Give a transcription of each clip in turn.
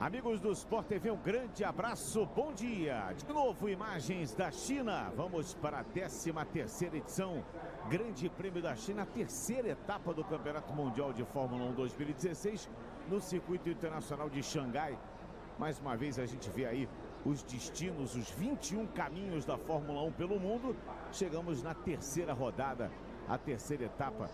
Amigos do Sport TV, um grande abraço, bom dia. De novo, imagens da China. Vamos para a 13ª edição, Grande Prêmio da China, a terceira etapa do Campeonato Mundial de Fórmula 1 2016, no Circuito Internacional de Xangai. Mais uma vez a gente vê aí os destinos, os 21 caminhos da Fórmula 1 pelo mundo. Chegamos na terceira rodada, a terceira etapa.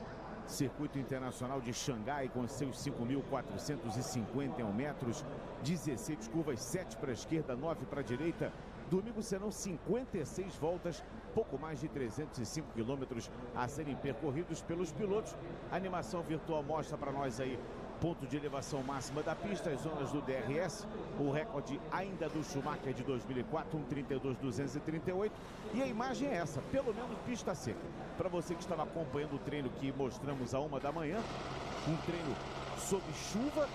Circuito Internacional de Xangai com seus 5.451 metros, 16 curvas, 7 para a esquerda, 9 para a direita. Domingo serão 56 voltas, pouco mais de 305 quilômetros a serem percorridos pelos pilotos. A animação virtual mostra para nós aí ponto de elevação máxima da pista, as zonas do DRS, o recorde ainda do Schumacher de 2004, 1:32.238. E a imagem é essa, pelo menos pista seca. Para você que estava acompanhando o treino que mostramos à 1 da manhã, um treino sob chuva,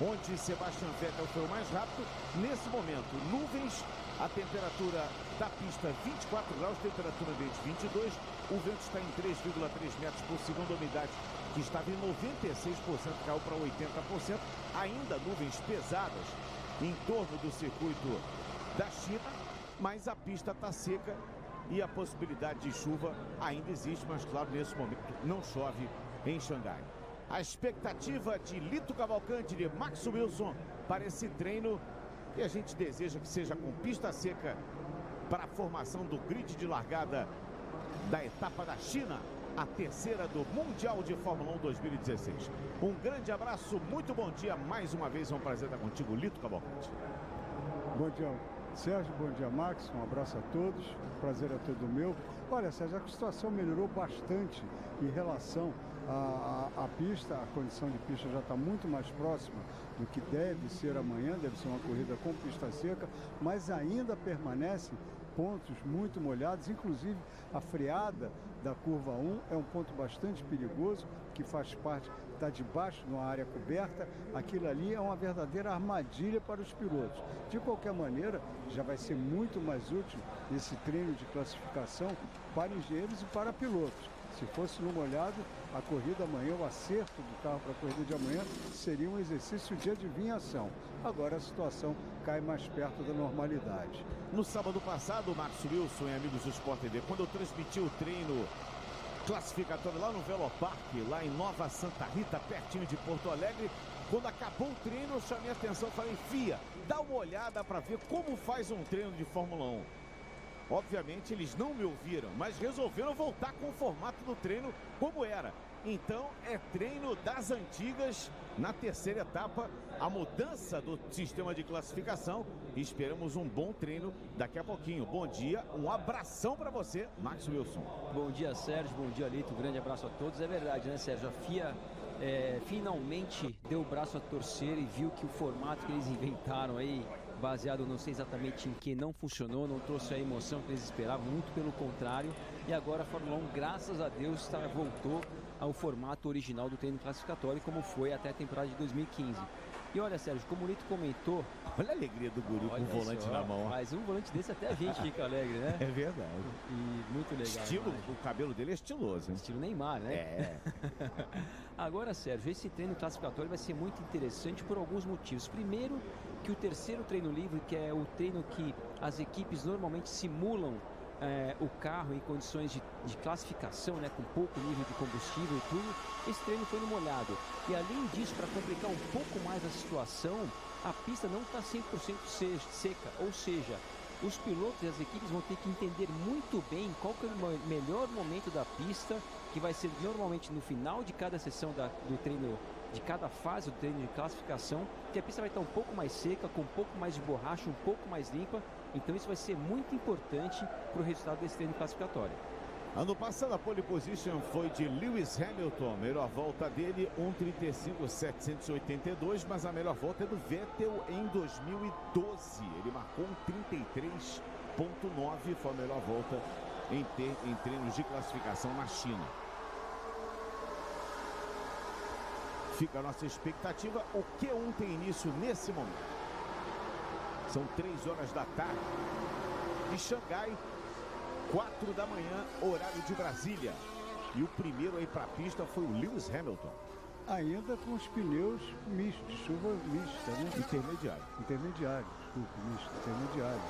onde Sebastian Vettel foi o mais rápido. Nesse momento, nuvens, a temperatura da pista 24 graus, temperatura ambiente 22, o vento está em 3,3 metros por segundo, a umidade que estava em 96% caiu para 80%, ainda nuvens pesadas em torno do circuito da China, mas a pista está seca e a possibilidade de chuva ainda existe, mas claro, nesse momento não chove em Xangai. A expectativa de Lito Cavalcante, de Max Wilson para esse treino, e a gente deseja que seja com pista seca para a formação do grid de largada da etapa da China, a terceira do Mundial de Fórmula 1 2016. Um grande abraço, muito bom dia, mais uma vez é um prazer estar contigo, Lito Cavalcante. Bom dia, Sérgio, bom dia, Max, um abraço a todos, prazer é todo meu. Olha, Sérgio, a situação melhorou bastante em relação à pista, a condição de pista já está muito mais próxima do que deve ser amanhã, deve ser uma corrida com pista seca, mas ainda permanece pontos muito molhados, inclusive a freada da curva 1 é um ponto bastante perigoso, que faz parte, está debaixo de uma área coberta. Aquilo ali é uma verdadeira armadilha para os pilotos. De qualquer maneira, já vai ser muito mais útil esse treino de classificação para engenheiros e para pilotos. Se fosse no molhado, a corrida amanhã, o acerto do carro para a corrida de amanhã seria um exercício de adivinhação. Agora a situação cai mais perto da normalidade. No sábado passado, Max Wilson e amigos do Sport TV, quando eu transmiti o treino classificatório lá no Velopark, lá em Nova Santa Rita, pertinho de Porto Alegre, quando acabou o treino, eu chamei a atenção e falei: Fia, dá uma olhada para ver como faz um treino de Fórmula 1. Obviamente eles não me ouviram, mas resolveram voltar com o formato do treino como era. Então é treino das antigas na terceira etapa, a mudança do sistema de classificação. E esperamos um bom treino daqui a pouquinho. Bom dia, um abração para você, Max Wilson. Bom dia, Sérgio, bom dia, Lito, um grande abraço a todos. É verdade, né, Sérgio? A FIA finalmente deu o braço a torcer e viu que o formato que eles inventaram aí, baseado não sei exatamente em que, não funcionou, não trouxe a emoção que eles esperavam, muito pelo contrário. E agora a Fórmula 1, graças a Deus, voltou ao formato original do treino classificatório, como foi até a temporada de 2015. E olha, Sérgio, como o Lito comentou... Olha a alegria do guri com o volante na mão. Mas um volante desse até a gente fica alegre, né? É verdade. E muito legal. Estilo, o cabelo dele é estiloso, hein? Estilo Neymar, né? É. Agora, Sérgio, esse treino classificatório vai ser muito interessante por alguns motivos. Primeiro, que o terceiro treino livre, que é o treino que as equipes normalmente simulam o carro em condições de classificação, né, com pouco nível de combustível e tudo, esse treino foi no molhado. E além disso, para complicar um pouco mais a situação, a pista não está 100% seca, ou seja, os pilotos e as equipes vão ter que entender muito bem qual que é o melhor momento da pista, que vai ser normalmente no final de cada sessão do treino, de cada fase do treino de classificação, que a pista vai estar um pouco mais seca, com um pouco mais de borracha, um pouco mais limpa. Então isso vai ser muito importante para o resultado desse treino classificatório. Ano passado a pole position foi de Lewis Hamilton, melhor volta dele 1:35.782, mas a melhor volta é do Vettel em 2012. Ele marcou 1:33.9, foi a melhor volta em treinos de classificação na China. Fica a nossa expectativa. O Q1 tem início nesse momento. São 3 horas da tarde de Xangai, 4 da manhã, horário de Brasília. E o primeiro a ir para a pista foi o Lewis Hamilton. Ainda com os pneus mistos, de chuva mista, né? Intermediário. Intermediário, desculpe, misto, intermediário.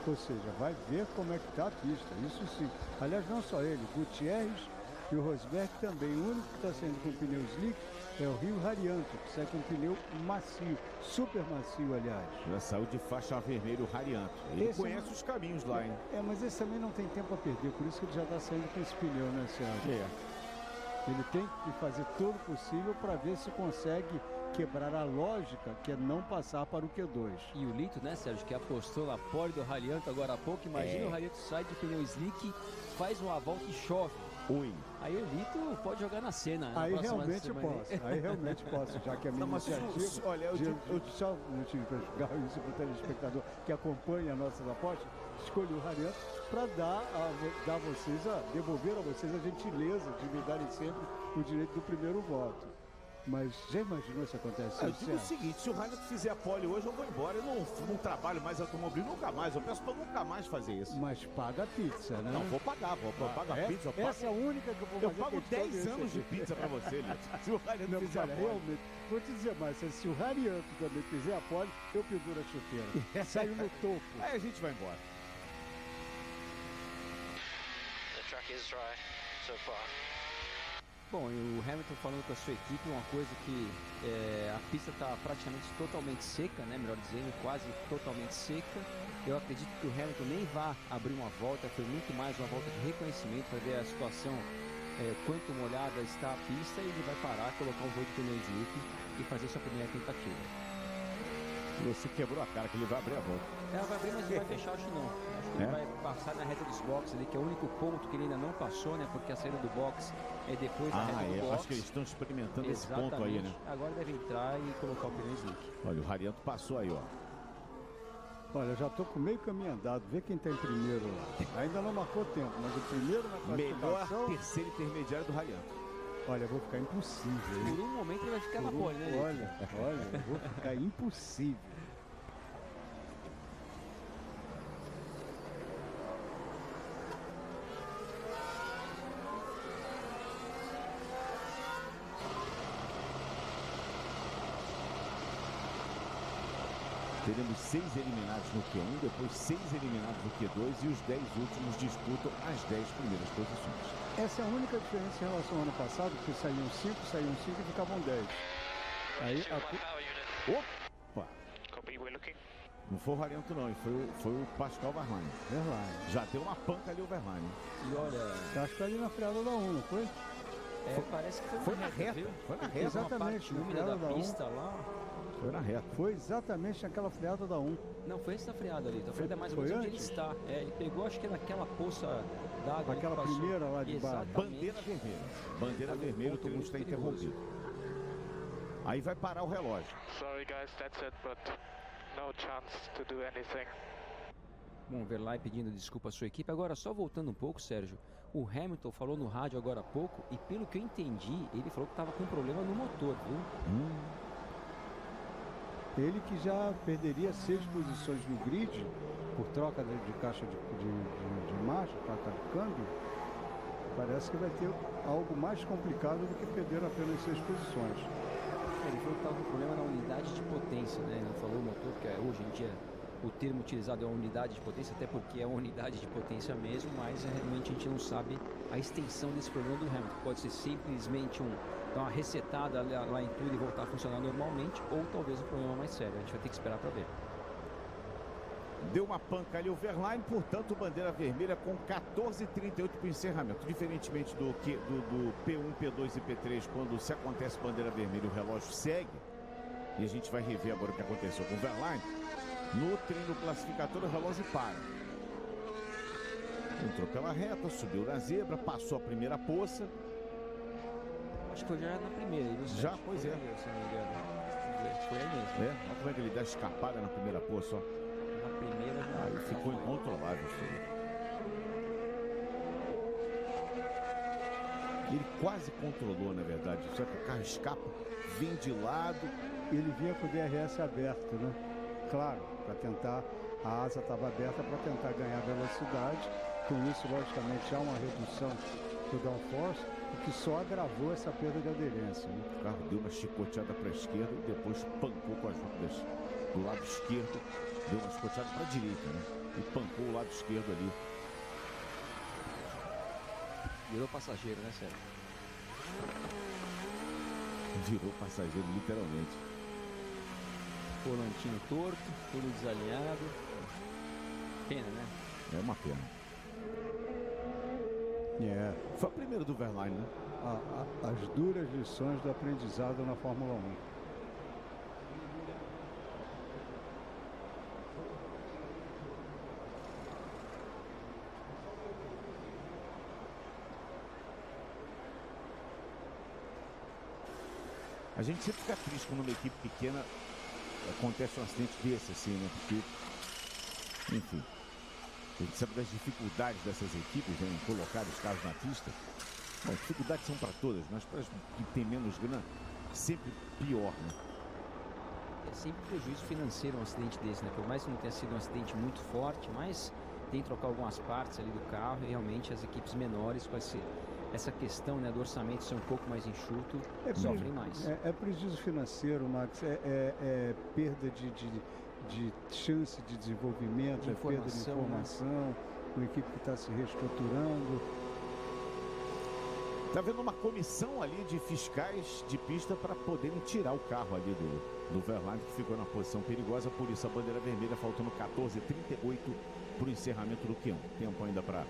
Ou seja, vai ver como é que está a pista, isso sim. Aliás, não só ele, Gutierrez e o Rosberg também. O único que está saindo com pneu slick é o Rio Harianto, que sai com pneu macio, super macio, aliás. Já saiu de faixa vermelha o Harianto. Ele Esse conhece os caminhos lá, hein? Mas esse também não tem tempo a perder, por isso que ele já está saindo com esse pneu, né, Sérgio? Ele tem que fazer todo o possível para ver se consegue quebrar a lógica, que é não passar para o Q2. E o Lito, né, Sérgio, que apostou na pole do Harianto agora há pouco. Imagina o Harianto sai de pneu slick, faz uma volta e chove. Oi. Aí o Lito pode jogar na cena. Aí realmente posso, já que a minha iniciativa... Olha, eu só não tive para jogar isso para o telespectador que acompanha nossas apostas, escolhi o Harianto para devolver a vocês a gentileza de me darem sempre o direito do primeiro voto. Mas já imaginou se acontece Eu isso? digo o seguinte, se o Harianto fizer a pole hoje, eu vou embora. Eu não trabalho mais automobilismo, nunca mais. Eu peço para nunca mais fazer isso. Mas paga a pizza, né? Não, vou pagar pizza. Essa é a única que eu vou fazer. Eu pago 10 anos de pizza para você, Lito. Se o Harianto fizer a pole. Realmente, vou te dizer mais, se o Harianto também fizer a pole, eu penduro a chuteira. Saio no topo. Aí a gente vai embora. The track is dry so far. Bom, e o Hamilton falando com a sua equipe, uma coisa que a pista está praticamente totalmente seca, né? Melhor dizendo, quase totalmente seca. Eu acredito que o Hamilton nem vá abrir uma volta, foi muito mais uma volta de reconhecimento para ver a situação, quanto molhada está a pista, e ele vai parar, colocar um voo de pneu slick e fazer sua primeira tentativa. Você quebrou a cara que ele vai abrir a volta. Vai abrir, mas não vai fechar, acho não. Acho que ele vai passar na reta dos boxes ali, que é o único ponto que ele ainda não passou, né? Porque a saída do box é depois da reta do box. Acho que eles estão experimentando esse ponto aí, né? Agora deve entrar e colocar o pneu slick. Olha, o Harianto passou aí, ó. Olha, eu já estou com meio caminho andado. Vê quem está em primeiro lá. Ainda não marcou tempo, mas o primeiro na classificação... Melhor terceiro intermediário do Harianto. Olha, eu vou ficar impossível. Por um momento ele vai ficar na pole, né? Olha, eu vou ficar impossível. Teremos 6 eliminados no Q1, depois 6 eliminados no Q2 e os 10 últimos disputam as 10 primeiras posições. Essa é a única diferença em relação ao ano passado, que saíam 5 e ficavam 10. Aí Opa! Não foi o Harianto não, foi o Pascal Wehrlein. Já deu uma panca ali o Wehrlein. E olha... Acho que ali na freada da 1, não foi? Parece que foi na reta. Foi na reta. Exatamente, na freada da pista lá. Foi na reta. Foi exatamente naquela freada da 1. Não, foi essa freada ali. A freada é mais ou menos onde ele está. Ele pegou, acho que naquela poça d'água. Aquela primeira lá de baixo. Bandeira vermelha. Bandeira vermelha, o treino está interrompido. Aí vai parar o relógio. Sorry guys, that's it, but no chance to do anything. Bom, Verlaine pedindo desculpa à sua equipe. Agora, só voltando um pouco, Sérgio, o Hamilton falou no rádio agora há pouco, e pelo que eu entendi, ele falou que estava com problema no motor, viu? Ele que já perderia 6 posições no grid por troca de caixa de marcha, troca de câmbio. Parece que vai ter algo mais complicado do que perder apenas 6 posições. Ele falou que estava com problema na unidade de potência, né? Ele falou o motor, que hoje em dia o termo utilizado é uma unidade de potência, até porque é uma unidade de potência mesmo, mas realmente a gente não sabe a extensão desse problema do Hamilton. Pode ser simplesmente dar uma resetada lá em tudo e voltar a funcionar normalmente, ou talvez um problema mais sério. A gente vai ter que esperar para ver. Deu uma panca ali o Wehrlein, portanto, bandeira vermelha com 14h38 para o encerramento. Diferentemente do P1, P2 e P3, quando se acontece bandeira vermelha, o relógio segue. E a gente vai rever agora o que aconteceu com o Wehrlein. No treino classificatório, o relógio para. Entrou pela reta, subiu na zebra, passou a primeira poça. Acho que foi já na primeira. Já, pois é. Foi aí mesmo. Olha como é que ele dá escapada na primeira poça, ó. Na primeira já. Aí ficou incontrolável, filho. Ele quase controlou, na verdade. Só que o carro escapa, vem de lado. Ele vinha com o DRS aberto, né? Claro, para tentar, a asa estava aberta para tentar ganhar velocidade. Com isso, logicamente, há uma redução do downforce. o que só agravou essa perda de aderência, né? O carro deu uma chicoteada para a esquerda e depois pancou com as rodas do lado esquerdo. Deu uma chicoteada para a direita, né? E pancou o lado esquerdo ali. Virou passageiro, né, Sérgio? Virou passageiro, literalmente. Volantinho torto, tudo desalinhado. Pena, né? É uma pena. Foi o primeiro do Verlaine, né? As duras lições do aprendizado na Fórmula 1. A gente sempre fica triste quando uma equipe pequena acontece um acidente desse, assim, né? Porque, enfim, a gente sabe das dificuldades dessas equipes, né, em colocar os carros na pista. Bom, as dificuldades são para todas, mas para as que tem menos grana, sempre pior, né? É sempre prejuízo financeiro um acidente desse, né? Por mais que não tenha sido um acidente muito forte, mas tem que trocar algumas partes ali do carro e realmente as equipes menores, com essa questão, né, do orçamento ser um pouco mais enxuto, sofrem mais. É prejuízo financeiro, Max, é perda de chance de desenvolvimento, é perda de informação, uma equipe que está se reestruturando. Está havendo uma comissão ali de fiscais de pista para poderem tirar o carro ali do Verlaine, que ficou na posição perigosa. Por isso a bandeira vermelha, faltando 14h38 para o encerramento do Q1. Tempo ainda para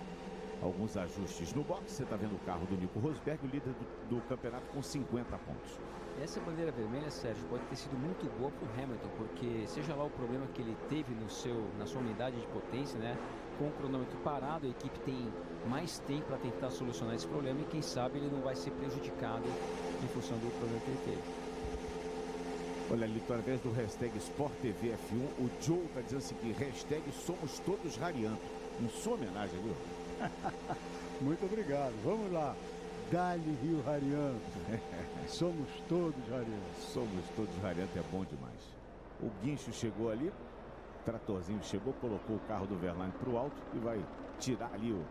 alguns ajustes no box. Você está vendo o carro do Nico Rosberg, o líder do campeonato, com 50 pontos. Essa bandeira vermelha, Sérgio, pode ter sido muito boa para o Hamilton, porque seja lá o problema que ele teve na sua unidade de potência, né? Com o cronômetro parado, a equipe tem mais tempo para tentar solucionar esse problema e quem sabe ele não vai ser prejudicado em função do problema que ele teve. Olha ali, através do hashtag SportTVF1, o Joe está dizendo o seguinte: hashtag somos todos Rarianto. Em sua homenagem, viu? Muito obrigado. Vamos lá. Dali Rio Rarianto. Somos todos Rarianto. Somos todos Rarianto, é bom demais. O guincho chegou ali, o tratorzinho chegou, colocou o carro do Verlaine para o alto e vai tirar ali o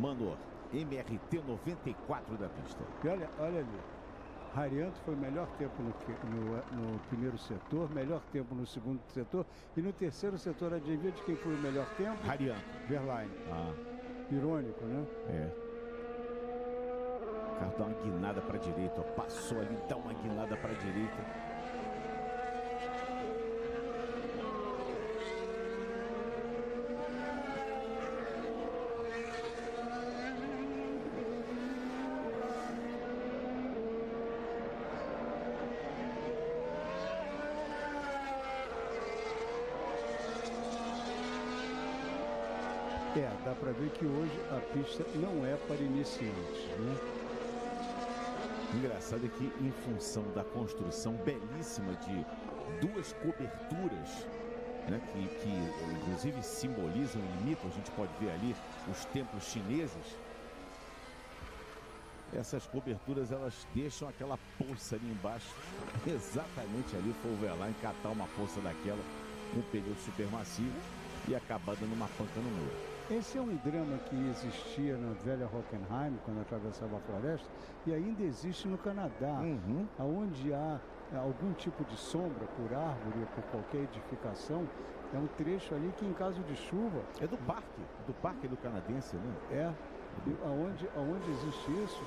Manor MRT 94 da pista. E olha ali. Rarianto foi o melhor tempo no primeiro setor, melhor tempo no segundo setor e no terceiro setor, adivinha de quem foi o melhor tempo? Rarianto. Verlaine. Irônico, né? O carro dá uma guinada para a direita, ó, passou ali, dá uma guinada para a direita. Dá para ver que hoje a pista não é para iniciantes, né? Engraçado é que, em função da construção belíssima de duas coberturas, né, que inclusive simbolizam e imitam, a gente pode ver ali os templos chineses, essas coberturas elas deixam aquela poça ali embaixo. Exatamente ali foi o Verlaine catar uma poça daquela, um pneu super macio e acabar dando uma panca no muro. Esse é um drama que existia na velha Hockenheim, quando atravessava a floresta, e ainda existe no Canadá, onde há algum tipo de sombra por árvore ou por qualquer edificação. É um trecho ali que, em caso de chuva... É do parque do canadense, né? Aonde existe isso,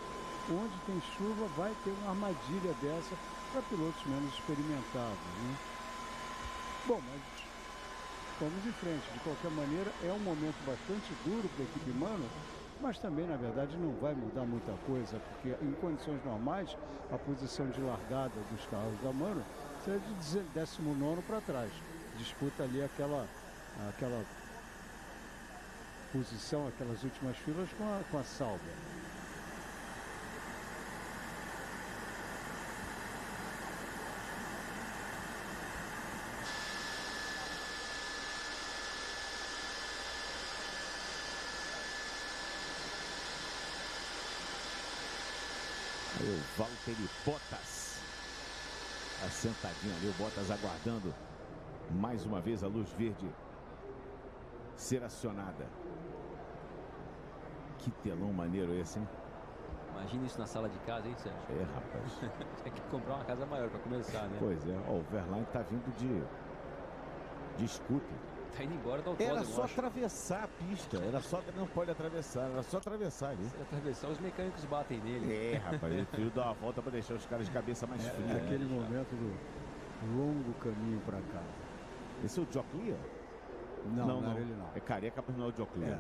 onde tem chuva, vai ter uma armadilha dessa para pilotos menos experimentados, né? Bom, mas... vamos em frente. De qualquer maneira, é um momento bastante duro para a equipe Manor, mas também, na verdade, não vai mudar muita coisa, porque em condições normais, a posição de largada dos carros da Manor será de 19º para trás. Disputa ali aquela posição, aquelas últimas filas com a Sauber. O Valtteri Bottas assentadinho ali, o Bottas aguardando mais uma vez a luz verde ser acionada. Que telão maneiro esse, hein? Imagina isso na sala de casa, hein, Sérgio? É, rapaz. Tem que comprar uma casa maior para começar, né? Pois é. Ó, o Verlaine tá vindo de scooter. Tá indo embora do autódromo, Era só eu acho. atravessar a pista. Era só, não pode atravessar, era só atravessar ali. Se atravessar, os mecânicos batem nele. É, rapaz, ele preferiu dar uma volta para deixar os caras de cabeça mais fria. É aquele momento do longo caminho para casa. Esse é o Jock Lear? Não, não era ele não. É careca, mas não é o Jock Lear.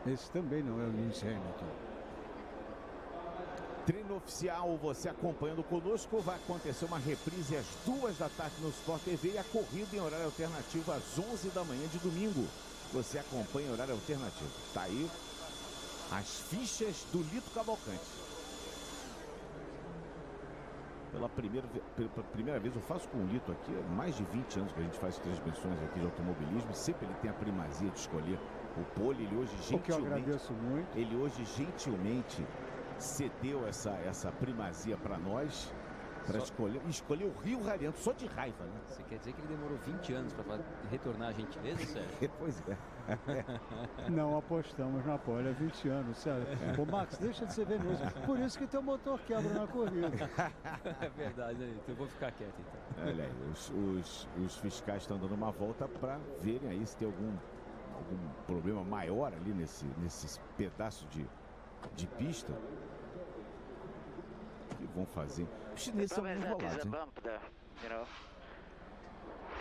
Esse também não é o Lewis Hamilton. Treino oficial, você acompanhando conosco, vai acontecer uma reprise às 2 da tarde no Sport TV e a corrida em horário alternativo às 11 da manhã de domingo. Você acompanha em horário alternativo. Tá aí as fichas do Lito Cavalcante. Pela primeira vez eu faço com o Lito aqui, há mais de 20 anos que a gente faz transmissões aqui de automobilismo, sempre ele tem a primazia de escolher o pole. Ele hoje O que eu agradeço muito. Ele hoje gentilmente cedeu essa primazia para nós, para escolher o Rio Rariento, só de raiva, né? Você quer dizer que ele demorou 20 anos para retornar a gentileza, Sérgio? Pois é. Não apostamos na pole há 20 anos, sério. Ô, Max, deixa de ser venenoso. Por isso que teu motor quebra na corrida. É verdade, né? Então eu vou ficar quieto, então. Olha aí, os fiscais estão dando uma volta para verem aí se tem algum problema maior ali nesse pedaço de pista. O que vão fazer? Os chineses são enrolados, hein?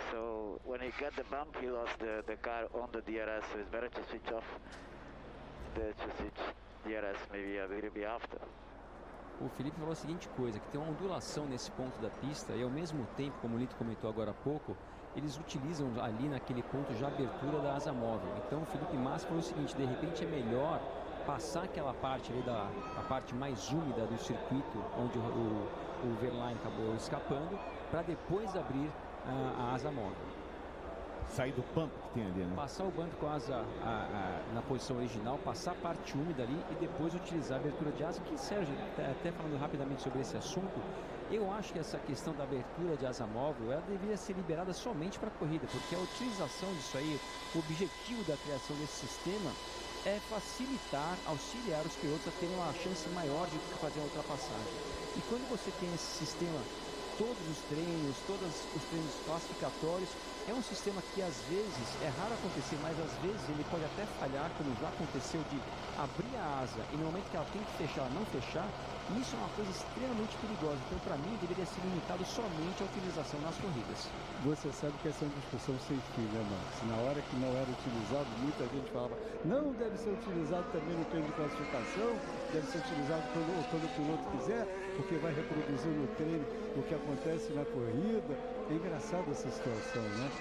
So when he got the bump, he lost the car on the DRS, so it's better to switch off to switch DRS maybe a little bit after. O Felipe falou a seguinte coisa, que tem uma ondulação nesse ponto da pista e ao mesmo tempo, como o Lito comentou agora há pouco, eles utilizam ali naquele ponto já a abertura da asa móvel. Então o Felipe Massa falou o seguinte, de repente é melhor passar aquela parte ali a parte mais úmida do circuito, onde o Verlaine acabou escapando, para depois abrir a asa móvel. Sair do bump que tem ali, né? Passar o bump com a asa na posição original, passar a parte úmida ali e depois utilizar a abertura de asa, que, Sérgio, até falando rapidamente sobre esse assunto, eu acho que essa questão da abertura de asa móvel, ela deveria ser liberada somente para a corrida, porque a utilização disso aí, o objetivo da criação desse sistema é facilitar, auxiliar os pilotos a terem uma chance maior de fazer a ultrapassagem. E quando você tem esse sistema, todos os treinos classificatórios, é um sistema que às vezes, é raro acontecer, mas às vezes ele pode até falhar, como já aconteceu, de abrir a asa e no momento que ela tem que fechar, ela não fechar. E isso é uma coisa extremamente perigosa. Então, para mim, deveria ser limitado somente à utilização nas corridas. Você sabe que essa é uma discussão sem fim, né, Max? Na hora que não era utilizado, muita gente falava, não deve ser utilizado também no treino de classificação, deve ser utilizado quando o piloto quiser, porque vai reproduzir no treino o que acontece na corrida. É engraçado essa situação, né?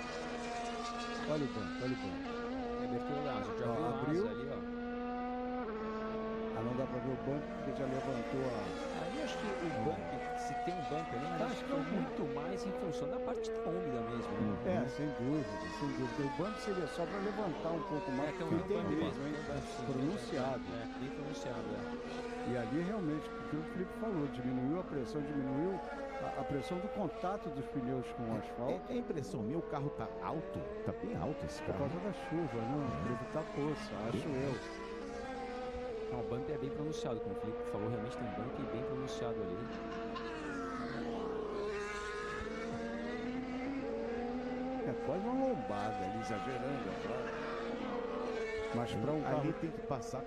Olha o banco, olha o banco. É a abertura da asa, já abriu ali, ó. Não dá pra ver o banco porque já levantou a... Aí acho que o bump, se tem um bump ali, mas acho que é muito mais em função da parte úmida mesmo. Né? Sem dúvida, sem dúvida. O banco seria só para levantar um pouco mais, tem que tem bump mesmo, hein? Pronunciado. Bem pronunciado, E ali realmente, o que o Felipe falou, diminuiu a pressão, diminuiu a pressão do contato dos pneus com o asfalto. É impressão minha, o carro tá alto, tá bem alto esse Por carro. causa da chuva, não? Para evitar poça, acho eu. Não, o bump é bem pronunciado, como o Felipe falou, realmente tem um bump bem pronunciado ali. É quase uma lombada ali, exagerando, é claro. Mas para um carro... Ali tem que passar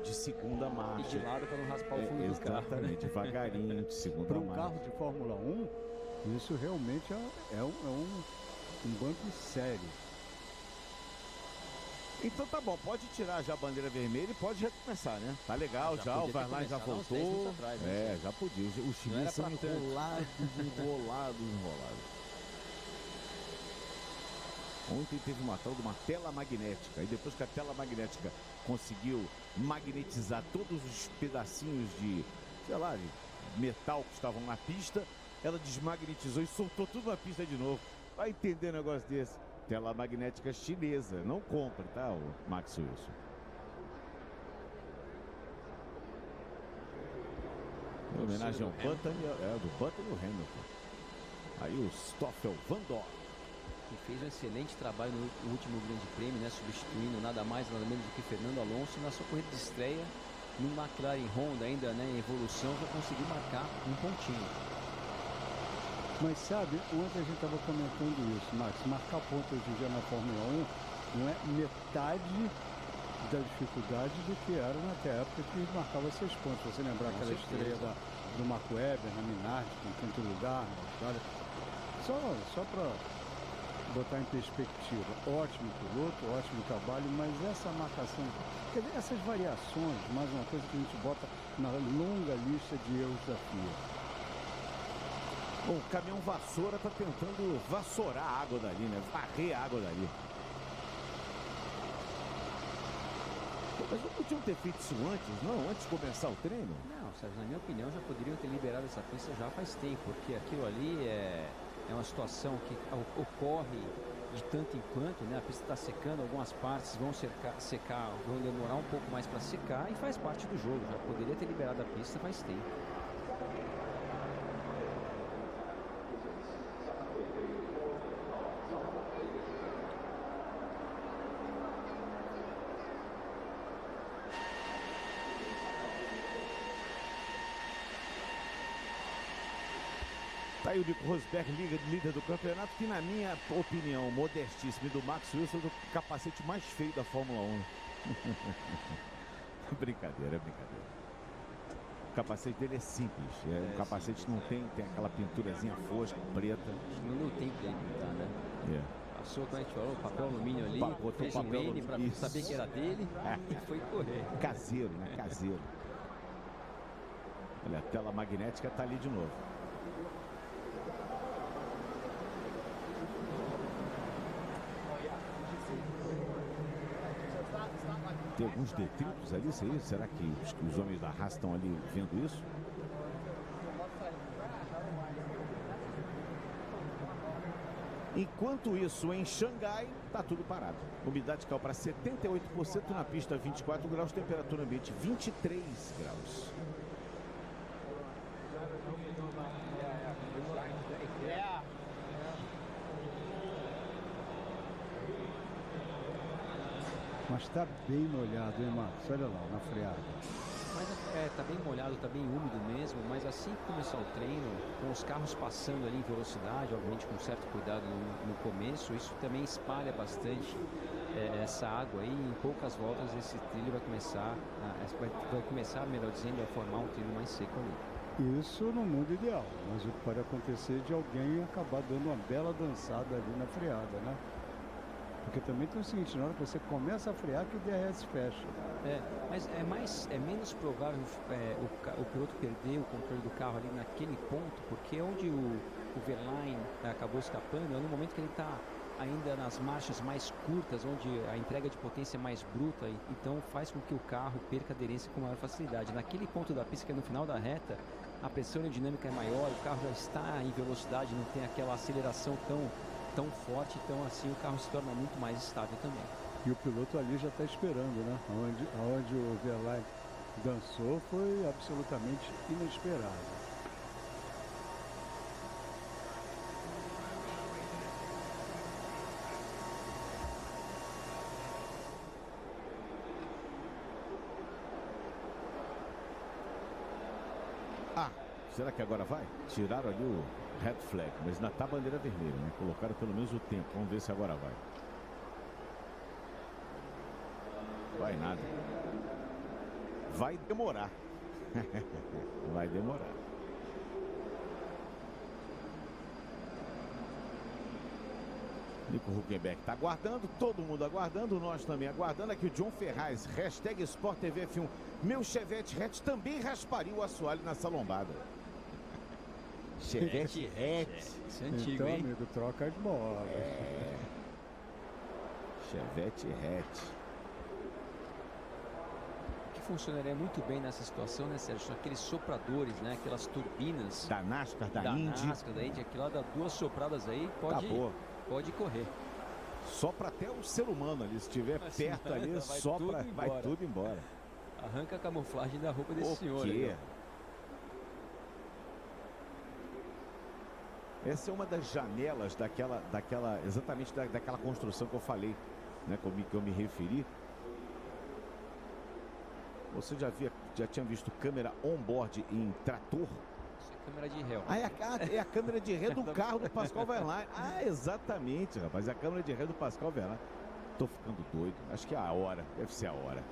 de segunda marcha. E de lado para não raspar o fundo do carro. Exatamente, devagarinho, de segunda Para um marcha. carro de Fórmula 1, isso realmente é um banco sério. Então tá bom, pode tirar já a bandeira vermelha e pode recomeçar, né? Tá legal já, o Verlaine já voltou. Atrás, né? Já podia. Os chineses são enrolados. Ontem teve uma tal de uma tela magnética. E depois que a tela magnética conseguiu magnetizar todos os pedacinhos de, sei lá, de metal que estavam na pista, ela desmagnetizou e soltou tudo na pista de novo. Vai entender um negócio desse? Tela magnética chinesa. Não compre, tá, o Max Wilson? Em homenagem ao Button, do Button e o Hamilton. Aí o Stoffel Van Dorn. que fez um excelente trabalho no último Grande Prêmio, né, substituindo nada mais, nada menos do que Fernando Alonso na sua corrida de estreia no McLaren Honda, ainda, né, em evolução, já conseguiu marcar um pontinho. Mas sabe, ontem a gente estava comentando isso, Max, marcar ponto hoje em dia na Fórmula 1 não é metade da dificuldade do que era naquela época que marcava 6 pontos. Você lembrar Com aquela certeza. estreia do Mark Webber na Minardi, em quinto lugar, na Austrália. Só para botar em perspectiva, ótimo piloto, ótimo trabalho, mas essa marcação, quer dizer, essas variações, mais uma coisa que a gente bota na longa lista de erros da FIA. Bom, o caminhão vassoura tá tentando vassourar a água dali, né? Varrer a água dali. Pô, mas não podiam ter feito isso antes, não? Antes de começar o treino? Não, Sérgio, na minha opinião, já poderiam ter liberado essa pista já faz tempo, porque aquilo ali é uma situação que ocorre de tanto em quanto, né? A pista está secando, algumas partes vão secar, vão demorar um pouco mais para secar e faz parte do jogo. Já poderia ter liberado a pista faz tempo. Tá aí o Nico Rosberg, líder do campeonato, que na minha opinião, modestíssima, e do Max Wilson, é o capacete mais feio da Fórmula 1. Brincadeira. O capacete dele é simples. Um capacete não tem aquela pinturazinha fosca, preta. Não deu tempo de pintar, né? Passou, como a gente falou, papel alumínio ali, fez um N para saber que era dele e foi correr. Caseiro, né? Caseiro. Olha, a tela magnética tá ali de novo. Tem alguns detritos ali, será que os homens da Haas estão ali vendo isso? Enquanto isso, em Xangai, está tudo parado. Umidade caiu para 78% na pista, 24 graus, temperatura ambiente 23 graus. Mas está bem molhado, hein, Marcos? Olha lá, na freada. Mas tá bem molhado, tá bem úmido mesmo, mas assim que começar o treino, com os carros passando ali em velocidade, obviamente com certo cuidado no começo, isso também espalha bastante essa água aí, em poucas voltas esse trilho vai começar, melhor dizendo, a formar um trilho mais seco ali. Isso no mundo ideal, mas o que pode acontecer de alguém acabar dando uma bela dançada ali na freada, né? Porque também tem o seguinte, na hora que você começa a frear que o DRS fecha. Mas é menos provável o piloto perder o controle do carro ali naquele ponto, porque onde o Verlaine acabou escapando é no momento que ele está ainda nas marchas mais curtas, onde a entrega de potência é mais bruta, então faz com que o carro perca aderência com maior facilidade. Naquele ponto da pista, que é no final da reta, a pressão aerodinâmica é maior, o carro já está em velocidade, não tem aquela aceleração tão forte, então assim o carro se torna muito mais estável também. E o piloto ali já está esperando, né? Onde o Verlaine dançou foi absolutamente inesperado. Será que agora vai? Tiraram ali o red flag, mas ainda tá a bandeira vermelha, né? Colocaram pelo menos o tempo. Vamos ver se agora vai. Vai nada. Vai demorar. Vai demorar. Nico Huckenberg está aguardando, todo mundo aguardando, nós também aguardando. Aqui o John Ferraz, hashtag Sport TV F1. Meu Chevette hatch também rasparia o assoalho nessa lombada. Chevette hatch. Isso é antigo, então, hein? amigo, troca as bolas. Chevette hatch. O que funcionaria muito bem nessa situação, né, Sérgio? São aqueles sopradores, né? Aquelas turbinas Da NASCAR, da Indy. Aquilo lá dá duas sopradas aí, pode correr. Sopra até o ser humano ali, se estiver perto ali, sopra, vai tudo embora. Arranca a camuflagem da roupa desse senhor aí. Essa é uma das janelas exatamente daquela construção que eu falei, né, que eu me referi. Você já tinha visto câmera on-board em trator? Isso é câmera de ré. É a câmera de ré do carro do Pascal Wehrlein. exatamente, rapaz. É a câmera de ré do Pascal Wehrlein. Tô ficando doido. Acho que é a hora. Deve ser a hora.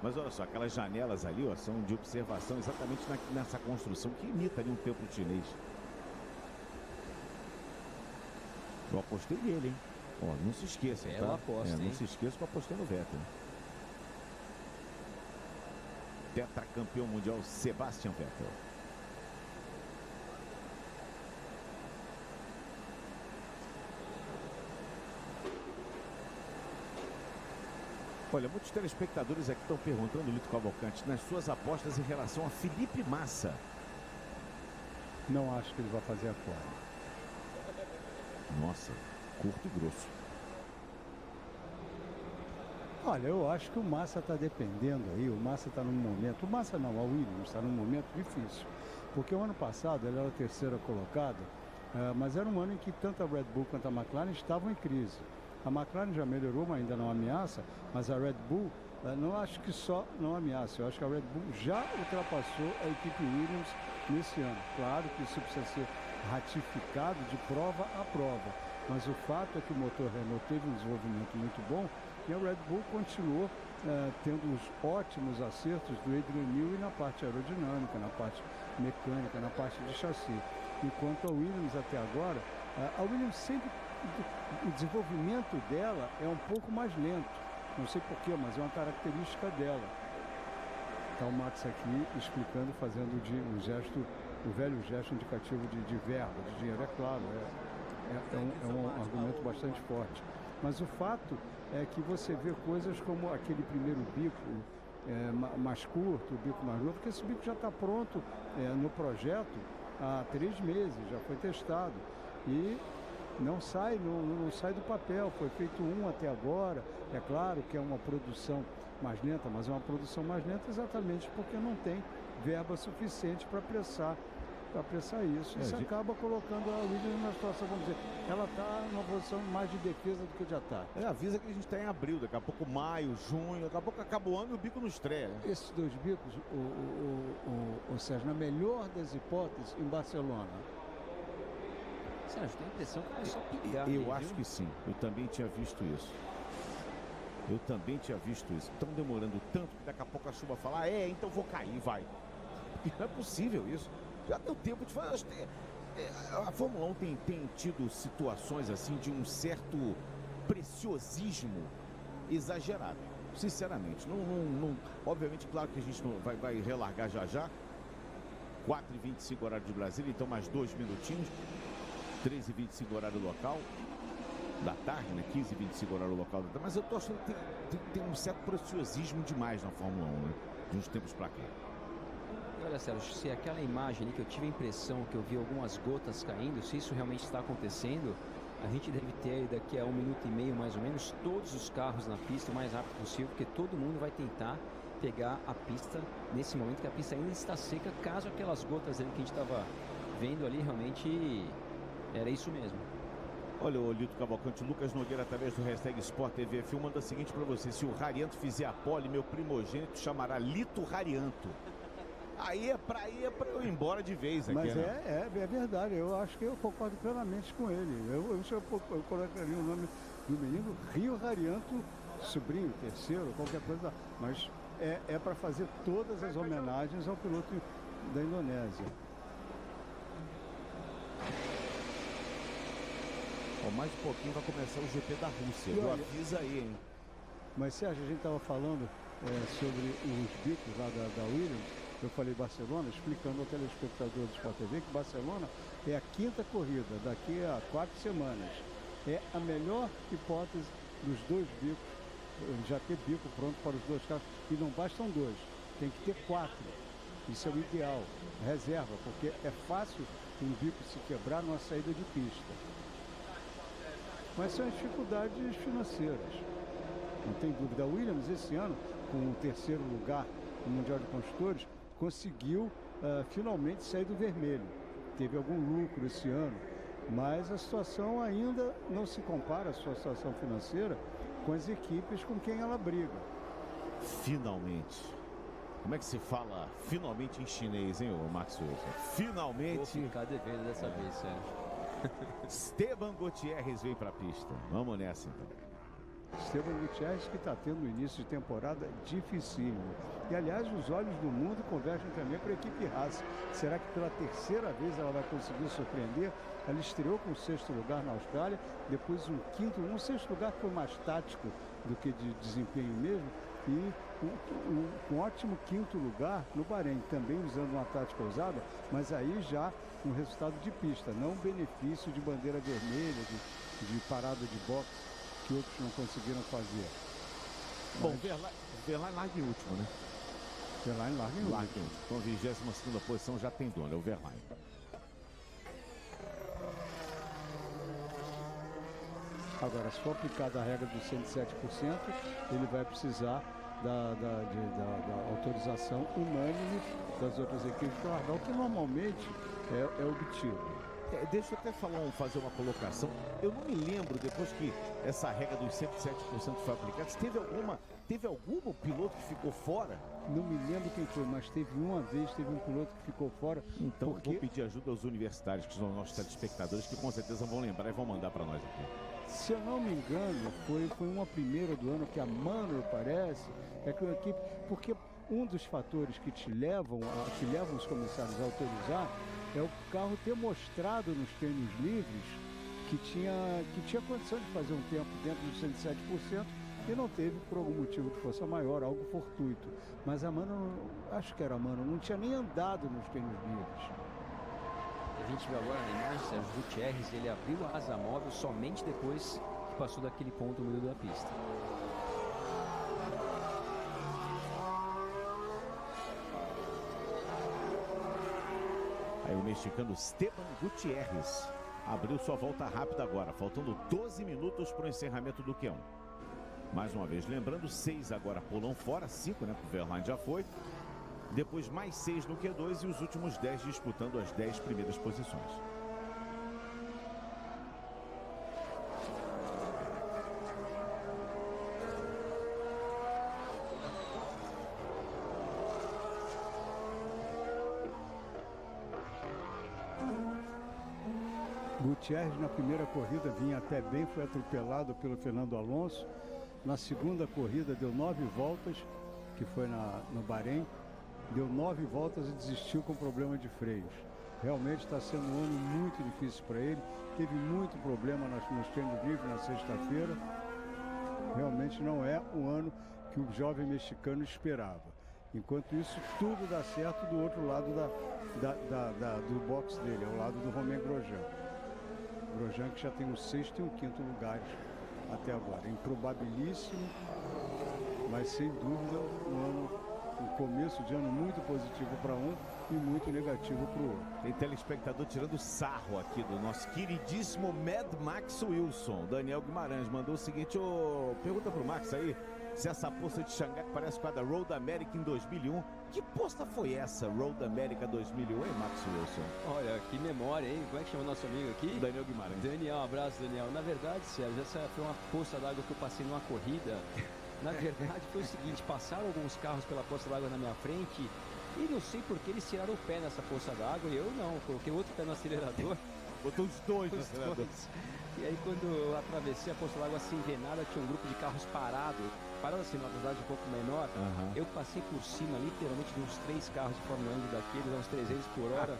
Mas olha só, aquelas janelas ali, ó, são de observação exatamente nessa construção que imita ali um templo chinês. Eu apostei nele, hein? Ó, não se esqueça, tá? Aposta, não se esqueça que eu apostei no Vettel. Tetracampeão mundial Sebastian Vettel. Olha, muitos telespectadores aqui estão perguntando, Lito Cavalcante, nas suas apostas em relação a Felipe Massa. Não acho que ele vai fazer a pole. Nossa, curto e grosso. Olha, eu acho que o Massa está dependendo aí, o Massa está num momento, o Massa não, a Williams está num momento difícil, porque o ano passado ele era a terceira colocada, mas era um ano em que tanto a Red Bull quanto a McLaren estavam em crise. A McLaren já melhorou, mas ainda não ameaça, mas a Red Bull, não acho que só não ameaça, eu acho que a Red Bull já ultrapassou a equipe Williams nesse ano. Claro que isso precisa ser ratificado de prova a prova, mas o fato é que o motor Renault teve um desenvolvimento muito bom e a Red Bull continuou tendo os ótimos acertos do Adrian Newey na parte aerodinâmica, na parte mecânica, na parte de chassi. Enquanto a Williams até agora, a Williams sempre, o desenvolvimento dela é um pouco mais lento. Não sei porquê, mas é uma característica dela. Está o Max aqui explicando, fazendo um gesto, o velho gesto indicativo de verba, de dinheiro. É claro, é um argumento bastante forte. Mas o fato é que você vê coisas como aquele primeiro bico mais curto, o bico mais novo, porque esse bico já está pronto no projeto há 3 meses, já foi testado e não sai do papel. Foi feito um até agora. É claro que é uma produção mais lenta, mas é uma produção mais lenta exatamente porque não tem verba suficiente para apressar isso. Isso acaba colocando a Williams numa situação, vamos dizer, ela está numa posição mais de defesa do que de ataque. Avisa que a gente está em abril, daqui a pouco maio, junho, daqui a pouco acaba o ano e o bico não estreia. Esses 2 bicos, o Sérgio, na melhor das hipóteses, em Barcelona. Sérgio, tem a impressão que começou a pingar. Eu acho que sim, eu também tinha visto isso. Estão demorando tanto que daqui a pouco a chuva fala, então vou cair, vai. Porque não é possível isso. Já deu tempo de fazer. A Fórmula 1 tem tido situações assim de um certo preciosismo exagerado. Sinceramente. Obviamente, claro que a gente não vai relargar já. 4h25 horário de Brasília, então mais 2 minutinhos. 13h25 horário local da tarde, né? 15h25 horário local da tarde. Mas eu tô achando que tem um certo preciosismo demais na Fórmula 1, né? De uns tempos pra cá. Olha, Sérgio, se aquela imagem ali que eu tive a impressão que eu vi algumas gotas caindo, se isso realmente está acontecendo, a gente deve ter daqui a 1 minuto e meio mais ou menos todos os carros na pista o mais rápido possível, porque todo mundo vai tentar pegar a pista nesse momento que a pista ainda está seca, caso aquelas gotas ali que a gente estava vendo ali realmente era isso mesmo. Olha o Lito Cavalcante, Lucas Nogueira através do hashtag Sport TV F1 manda o seguinte para você: se o Rarianto fizer a pole, meu primogênito chamará Lito Rarianto. Aí é pra eu ir embora de vez aqui. Mas né? é verdade, eu acho que eu concordo plenamente com ele. Eu colocaria o nome do menino Rio Rarianto, sobrinho, terceiro, qualquer coisa, mas é para fazer todas as homenagens ao piloto da Indonésia. Mais um pouquinho vai começar o GP da Rússia. Avisa aí, hein? Mas Sérgio, a gente estava falando sobre os bicos lá da Williams. Eu falei Barcelona, explicando ao telespectador do Sport TV que Barcelona é a 5ª corrida, daqui a 4 semanas. É a melhor hipótese dos 2 bicos, já ter bico pronto para os 2 carros. E não bastam 2, tem que ter 4. Isso é o ideal, reserva, porque é fácil um bico se quebrar numa saída de pista. Mas são as dificuldades financeiras. Não tem dúvida. A Williams, esse ano, com o 3º lugar no Mundial de Construtores, conseguiu finalmente sair do vermelho. Teve algum lucro esse ano, Mas a situação ainda não se compara, a sua situação financeira, com as equipes com quem ela briga. Finalmente. Como é que se fala finalmente em chinês, hein, ô Max Wilson? Finalmente. Vou ficar devendo dessa vez, Sérgio. Esteban Gutierrez vem para a pista. Vamos nessa, então. Esteban Gutierrez, que está tendo um início de temporada dificílimo. E, aliás, os olhos do mundo convergem também para a equipe Haas. Será que pela terceira vez ela vai conseguir surpreender? Ela estreou com o 6º lugar na Austrália, depois um 6º lugar que foi mais tático do que de desempenho mesmo, e um ótimo 5º lugar no Bahrein, também usando uma tática ousada, mas aí já um resultado de pista, não um benefício de bandeira vermelha, de parada de boxe, que outros não conseguiram fazer. Bom, Verlaine larga em último, né? Verlaine larga em último. Então, 22ª posição já tem dono, é o Verlaine. Agora, se for aplicada a regra dos 107%, ele vai precisar da autorização unânime das outras equipes para largar, o que normalmente é obtido. Deixa eu até fazer uma colocação. Eu não me lembro, depois que essa regra dos 107% foi aplicada, se teve algum piloto que ficou fora? Não me lembro quem foi, mas teve um piloto que ficou fora. Então vou pedir ajuda aos universitários, que são nossos telespectadores, que com certeza vão lembrar e vão mandar para nós aqui. Se eu não me engano, foi uma primeira do ano que a Manor, parece, é que a equipe, porque um dos fatores que levam os comissários a autorizar é o carro ter mostrado nos treinos livres que tinha condição de fazer um tempo dentro dos 107% e não teve por algum motivo de força maior, algo fortuito. Mas a Manor, acho que era a Manor, não tinha nem andado nos treinos livres. A gente viu agora na imagem, Sérgio Gutierrez, ele abriu a asa móvel somente depois que passou daquele ponto no meio da pista. Aí o mexicano Esteban Gutierrez abriu sua volta rápida agora, faltando 12 minutos para o encerramento do Q1. Mais uma vez, lembrando, 6 agora pulam fora, 5, né? O Verlaine já foi. Depois mais 6 no Q2 e os últimos 10 disputando as 10 primeiras posições. Gutierrez na primeira corrida vinha até bem, foi atropelado pelo Fernando Alonso. Na segunda corrida deu 9 voltas, que foi no Bahrein. Deu 9 voltas e desistiu com problema de freios. Realmente está sendo um ano muito difícil para ele. Teve muito problema nos treinos livres na sexta-feira. Realmente não é o ano que o jovem mexicano esperava. Enquanto isso, tudo dá certo do outro lado do box dele, ao lado do Romain Grosjean. Grosjean que já tem um 6º e um 5º lugares até agora. Improbabilíssimo, mas sem dúvida um começo de ano muito positivo para um e muito negativo para o outro. Tem telespectador tirando sarro aqui do nosso queridíssimo Mad Max Wilson. Daniel Guimarães mandou o seguinte: pergunta pro Max aí se essa posta de Xangai que parece com a da Road America em 2001. Que posta foi essa, Road America 2001, hein, Max Wilson? Olha, que memória, hein? Como é que chama o nosso amigo aqui? Daniel Guimarães. Daniel, um abraço, Daniel. Na verdade, Sérgio, essa foi uma poça d'água que eu passei numa corrida. Na verdade, foi o seguinte: passaram alguns carros pela poça d'água na minha frente e não sei por que eles tiraram o pé nessa poça d'água e eu não. Coloquei outro pé no acelerador. Botou os dois no acelerador. E aí, quando eu atravessei a poça d'água assim, envenenada, tinha um grupo de carros parado assim, numa velocidade um pouco menor. Eu passei por cima, literalmente, de uns 3 carros de Fórmula 1 daqueles, a uns 300 por hora.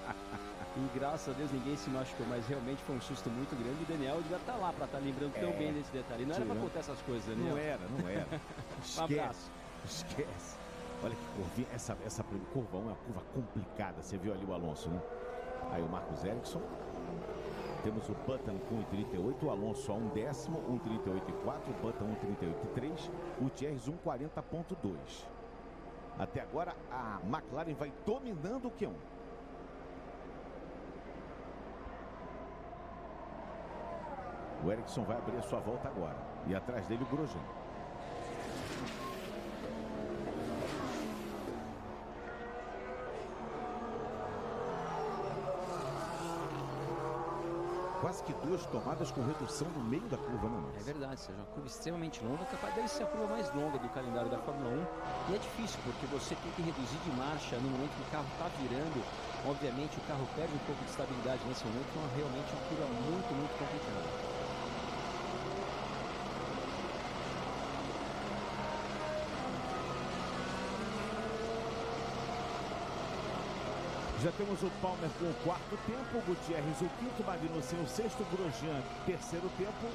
E graças a Deus ninguém se machucou, mas realmente foi um susto muito grande. E o Daniel devia estar lá para estar lembrando tão bem desse detalhe. Não era para contar essas coisas, Daniel. Não era. Um abraço. Esquece. Olha que curvinha, essa curva 1 é uma curva complicada. Você viu ali o Alonso, né? Aí o Marcos Ericsson. Temos o Button com 1,38, o Alonso a 1 décimo, 1,38,4, o Button 1,38,3, o Gutierrez 1,40,2. Até agora a McLaren vai dominando o Q1. O Ericsson vai abrir a sua volta agora. E atrás dele o Grosjean. quase que 2 tomadas com redução no meio da curva, né, Max? É verdade, Sérgio, uma curva extremamente longa, capaz de ser a curva mais longa do calendário da Fórmula 1. E é difícil, porque você tem que reduzir de marcha no momento que o carro está virando. Obviamente o carro perde um pouco de estabilidade nesse momento, então é realmente uma curva muito, muito complicada. Já temos o Palmer com o 4º tempo, o Gutierrez o 5º, Magnussen o 6º, Grosjean 3º tempo.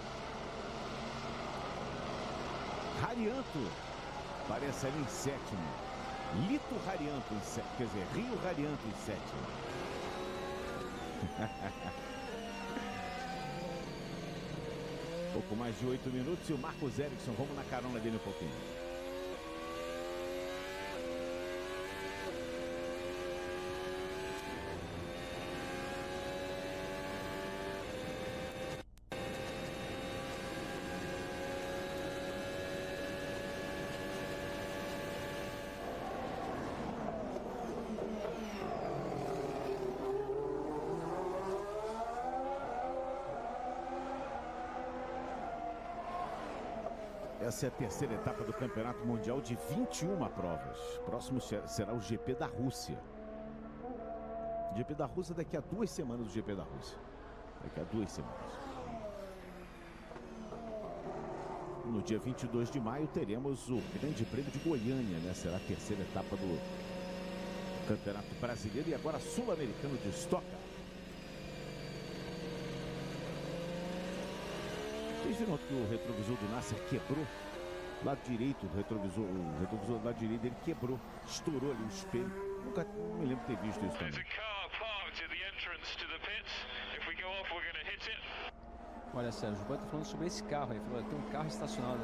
Harianto parece ali em 7º. Lito Harianto em 7º, quer dizer, Rio Harianto em 7º. Pouco mais de 8 minutos e o Marcos Ericsson, vamos na carona dele um pouquinho. Essa é a terceira etapa do Campeonato Mundial de 21 provas. Próximo será o GP da Rússia. GP da Rússia daqui a 2 semanas do GP da Rússia. Daqui a 2 semanas. No dia 22 de maio teremos o Grande Prêmio de Goiânia, né? Será a terceira etapa do Campeonato Brasileiro e agora Sul-Americano de Stock. Vocês viram que o retrovisor do Nasser quebrou? Lado direito do retrovisor, o retrovisor do lado direito dele quebrou, estourou ali o espelho. Nunca me lembro de ter visto isso também. Olha, Sérgio, o Button tá falando sobre esse carro aí. Falou, tem um carro estacionado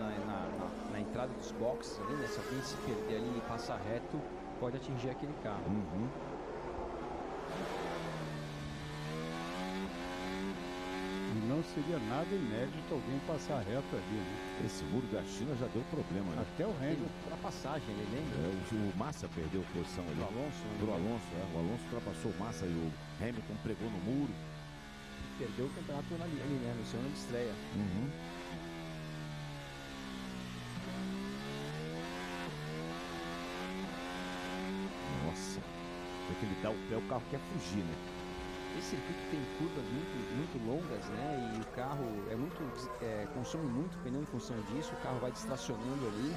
na entrada dos boxes ali, né? Se alguém se perder ali e passar reto, pode atingir aquele carro. Uhum. E não seria nada inédito alguém passar reto ali, né? Esse muro da China já deu problema, né? Até o Hamilton. A passagem, ele lembra? O Massa perdeu posição ali. O Alonso, né? Pro Alonso, o Alonso ultrapassou o Massa e o Hamilton pregou no muro. Perdeu o campeonato ali, né? No seu ano de estreia. Uhum. Nossa. Porque ele dá o pé, o carro quer fugir, né? Esse circuito tem curvas muito longas, né? E o carro consome muito pneu em função disso. O carro vai distracionando ali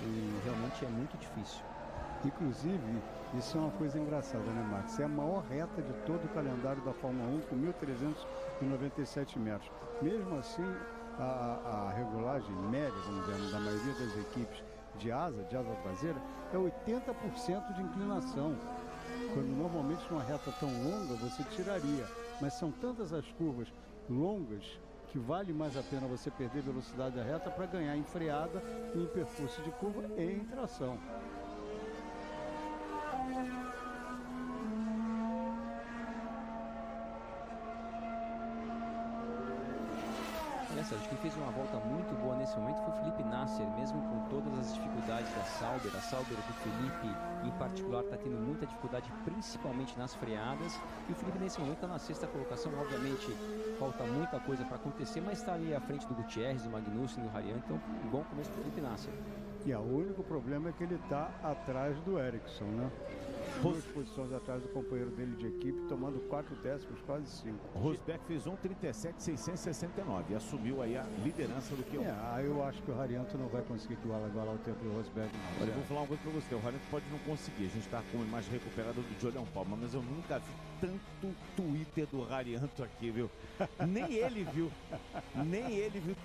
e realmente é muito difícil. Inclusive, isso é uma coisa engraçada, né, Max? É a maior reta de todo o calendário da Fórmula 1 com 1.397 metros. Mesmo assim, a regulagem média, vamos dizer, da maioria das equipes de asa traseira, é 80% de inclinação. Quando normalmente numa reta tão longa você tiraria, mas são tantas as curvas longas que vale mais a pena você perder velocidade da reta para ganhar em freada, em percurso de curva e em tração. Sérgio, quem fez uma volta muito boa nesse momento foi o Felipe Nasser, mesmo com todas as dificuldades da Sauber. A Sauber do Felipe, em particular, está tendo muita dificuldade, principalmente nas freadas. E o Felipe, nesse momento, está na 6ª colocação. Obviamente, falta muita coisa para acontecer, mas está ali à frente do Gutierrez, do Magnussen, do Harianto. Então, um bom começo para o Felipe Nasser. E o único problema é que ele está atrás do Ericsson, né? 2 posições atrás do companheiro dele de equipe, tomando 4 décimos, quase 5. Rosberg fez 1:37.669 e assumiu aí a liderança do Q1. Eu acho que o Harianto não vai conseguir igualar o tempo do Rosberg, não. Olha, eu vou falar uma coisa pra você, o Harianto pode não conseguir, a gente tá com uma imagem recuperada do Julian Palma, mas eu nunca vi tanto Twitter do Harianto aqui, viu? Nem ele viu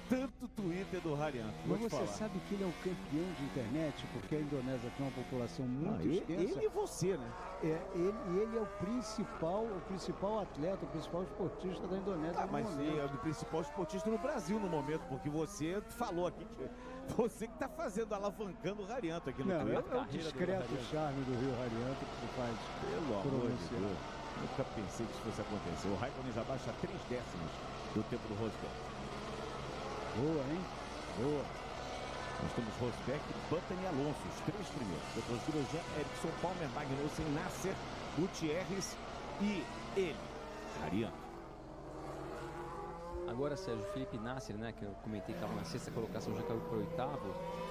tanto Twitter do Harianto. Mas você sabe que ele é o campeão de internet, porque a Indonésia tem uma população muito extensa. Ele e você, né? Ele é o principal atleta, o principal esportista da Indonésia no mas momento. é o principal esportista no Brasil no momento, porque você falou aqui que você que tá fazendo, alavancando o Harianto aqui no Twitter. É o discreto charme do Rio Harianto que se faz. Pelo amor de Deus. Nunca pensei que isso fosse acontecer. O Raikkonen já baixa 3 décimos do tempo do Rosberg. Boa, hein? Boa. Nós temos Rosberg, Button e Alonso, os 3 primeiros. Depois Grosjean, Ericsson, Palmer, Magnussen, Nasser, Gutierrez e ele, Harianto. Agora, Sérgio, o Felipe Nasser, né, que eu comentei que estava na 6ª colocação, já caiu para o 8º.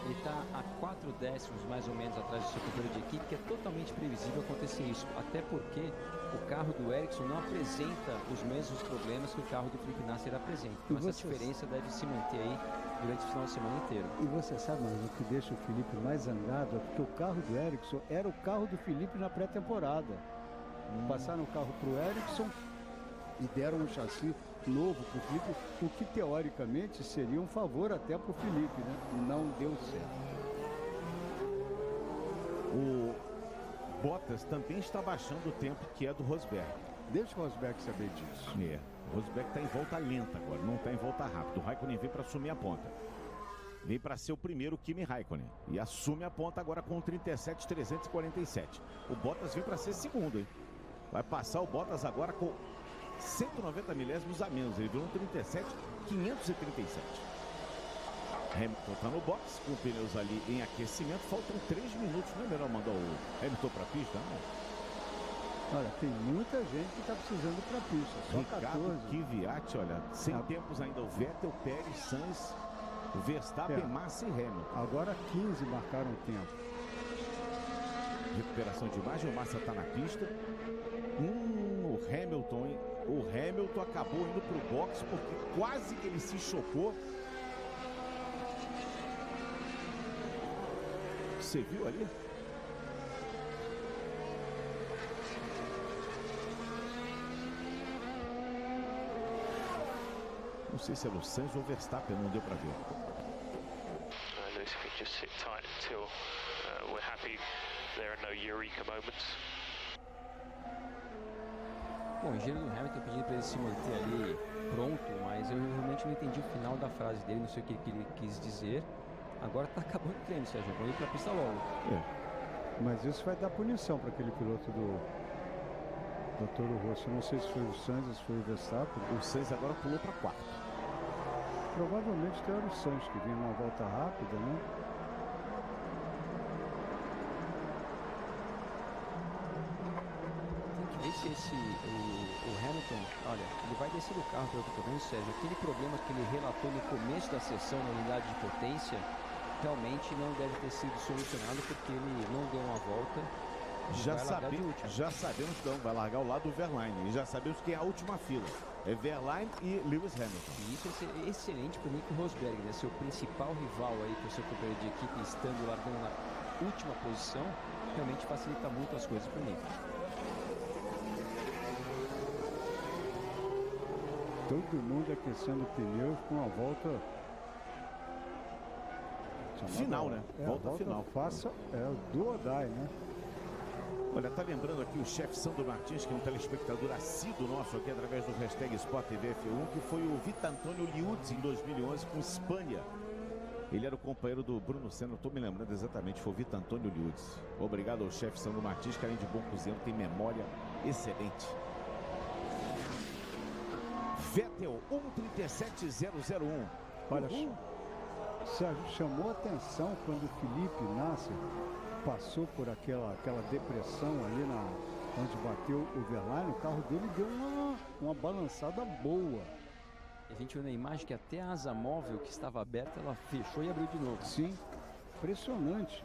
Ele está a 4 décimos mais ou menos atrás do seu companheiro de equipe, que é totalmente previsível acontecer isso. Até porque o carro do Ericsson não apresenta os mesmos problemas que o carro do Felipe Nasser apresenta. Então essa diferença deve se manter aí durante o final de semana inteiro. E você sabe, mas o que deixa o Felipe mais zangado é porque o carro do Ericsson era o carro do Felipe na pré-temporada. Passaram o carro para o Ericsson e deram um chassi novo para o Felipe, o que teoricamente seria um favor até para o Felipe, né? Não deu certo. O Bottas também está baixando o tempo que é do Rosberg. Deixa o Rosberg saber disso. O Rosberg está em volta lenta agora, não está em volta rápida. O Raikkonen vem para assumir a ponta. Vem para ser o primeiro Kimi Raikkonen. E assume a ponta agora com 37,347. O Bottas vem para ser segundo, hein? Vai passar o Bottas agora com 190 milésimos a menos. Ele virou um 37,537. Hamilton está no box, com pneus ali em aquecimento. Faltam 3 minutos. Não é melhor mandar o Hamilton para a pista, não? Olha, tem muita gente que está precisando para a pista. Só Ricardo 14. Kvyat, olha, sem tempos ainda. O Vettel, Pérez, Sainz, o Verstappen, Massa e Hamilton. Agora 15 marcaram o tempo. Recuperação de imagem, o Massa está na pista. O Hamilton, hein? O Hamilton acabou indo para o box porque quase que ele se chocou. Você viu ali? Não sei se é o Sainz ou o Verstappen, não deu para ver. Lewis, if we just sit tight until we're happy there are no eureka moments. Bom, o engenheiro do Hamilton pedindo para ele se manter ali pronto, mas eu realmente não entendi o final da frase dele, não sei o que ele quis dizer. Agora está acabando o treino, Sérgio, vamos ir para a pista logo. Mas isso vai dar punição para aquele piloto do Toro Rosso. Não sei se foi o Sainz ou se foi o Verstappen. O Sainz agora pulou para 4. Provavelmente era o Sainz que vinha numa volta rápida, né? Tem que ver se o Hamilton, olha, ele vai descer do carro, pelo que eu tô vendo, Sérgio. Aquele problema que ele relatou no começo da sessão na unidade de potência, realmente não deve ter sido solucionado porque ele não deu uma volta. Já sabemos que vai largar o lado do Verlaine. E já sabemos quem é a última fila. É Verlaine e Lewis Hamilton. E isso é excelente para o Nico Rosberg, né? Seu principal rival aí, para o seu companheiro de equipe, estando largando na última posição, realmente facilita muito as coisas para o Nico. Todo mundo aquecendo pneus com a volta final, né? Volta final. Faça do or die, né? Olha, tá lembrando aqui o chefe Sandro Martins, que é um telespectador assíduo nosso aqui através do hashtag Sport TV F1, que foi o Vitantonio Liuzzi em 2011 com Espanha. Ele era o companheiro do Bruno Senna, eu tô me lembrando exatamente, foi o Vitantonio Liuzzi. Obrigado ao chefe Sandro Martins, que além de bom cozinheiro, tem memória excelente. Vettel 1:37.001. Olha só, Sérgio, chamou atenção quando o Felipe Nasser passou por aquela depressão ali onde bateu o Verlaine. O carro dele deu uma balançada boa. A gente viu na imagem que até a asa móvel que estava aberta, ela fechou e abriu de novo. Sim, impressionante.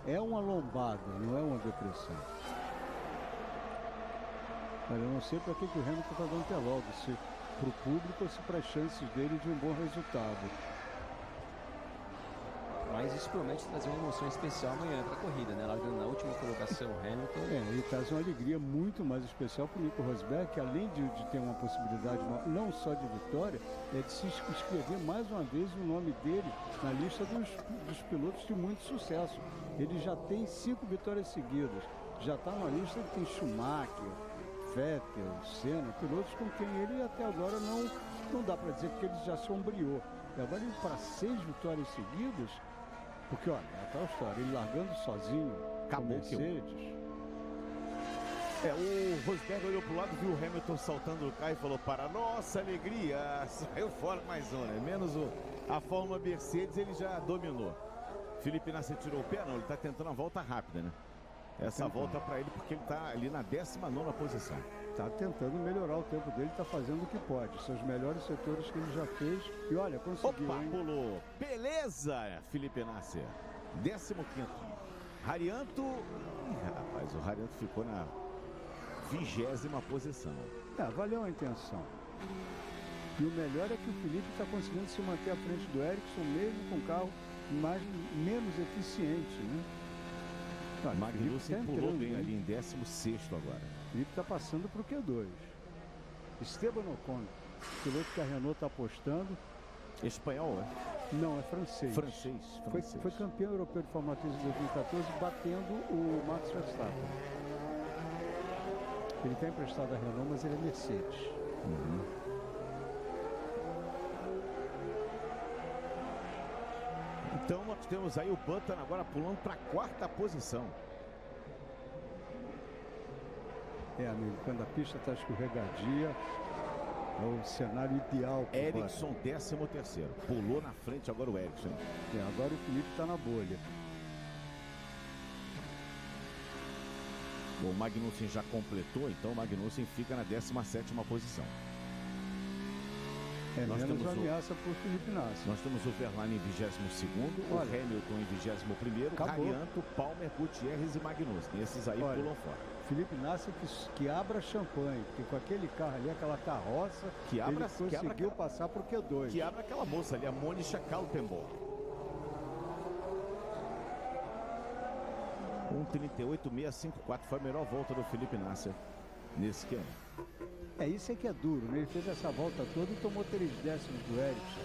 É uma lombada, não é uma depressão. Olha, eu não sei para que o Hamilton está dando até logo, se para o público ou se para as chances dele de um bom resultado. Mas isso promete trazer uma emoção especial amanhã para a corrida, né? Largando na última colocação o Hamilton. E traz uma alegria muito mais especial para o Nico Rosberg, que além de ter uma possibilidade não só de vitória, é de se inscrever mais uma vez o nome dele na lista dos pilotos de muito sucesso. Ele já tem 5 vitórias seguidas. Já está na lista que tem Schumacher, Vettel, Senna, pilotos com quem ele até agora não dá para dizer que ele já se ombreou. E agora ele para 6 vitórias seguidas. Porque, olha, é tal história, ele largando sozinho, acabou com Mercedes. O Rosberg olhou pro lado, viu o Hamilton saltando do carro e falou, para nossa alegria, saiu fora mais um, né? Menos a Fórmula Mercedes, ele já dominou. Felipe Nasser tirou o pé, não, ele tá tentando a volta rápida, né? essa volta para ele, porque ele está ali na 19ª posição. Está tentando melhorar o tempo dele, está fazendo o que pode. São os melhores setores que ele já fez. E olha, conseguiu. Opa, pulou. Beleza, Felipe Nasser. 15º. Harianto. Ih, rapaz, o Harianto ficou na 20ª posição. Valeu a intenção. E o melhor é que o Felipe está conseguindo se manter à frente do Ericsson, mesmo com o carro menos eficiente, né? O Magnussen pulou bem ali em 16º agora. O Felipe está passando para o Q2. Esteban Ocon, piloto que a Renault está apostando. Espanhol, é? Não, é francês. Francês. Foi campeão europeu de Fórmula 3 em 2014, batendo o Max Verstappen. Ele está emprestado à Renault, mas ele é Mercedes. Então nós temos aí o Button agora pulando para a 4ª posição. Amigo, quando a pista está escorregadia, é o cenário ideal. Ericsson, 13º. Pulou na frente agora o Ericsson. Agora o Felipe está na bolha. O Magnussen já completou, então o Magnussen fica na 17ª posição. Nós menos ameaça por Felipe Nasser. Nós temos o Verlaine em 22º, o Hamilton em 21º, Harianto, Palmer, Gutierrez e Magnussen. Esses aí pulam fora. Felipe Nasser que abra champanhe, porque com aquele carro ali, aquela carroça, ele conseguiu passar para o Q2. Que abra aquela moça ali, a Monica Kaltenborn. 1:38.654 foi a melhor volta do Felipe Nasser nesse esquema. Isso é que é duro, né? Ele fez essa volta toda e tomou 3 décimos do Ericsson.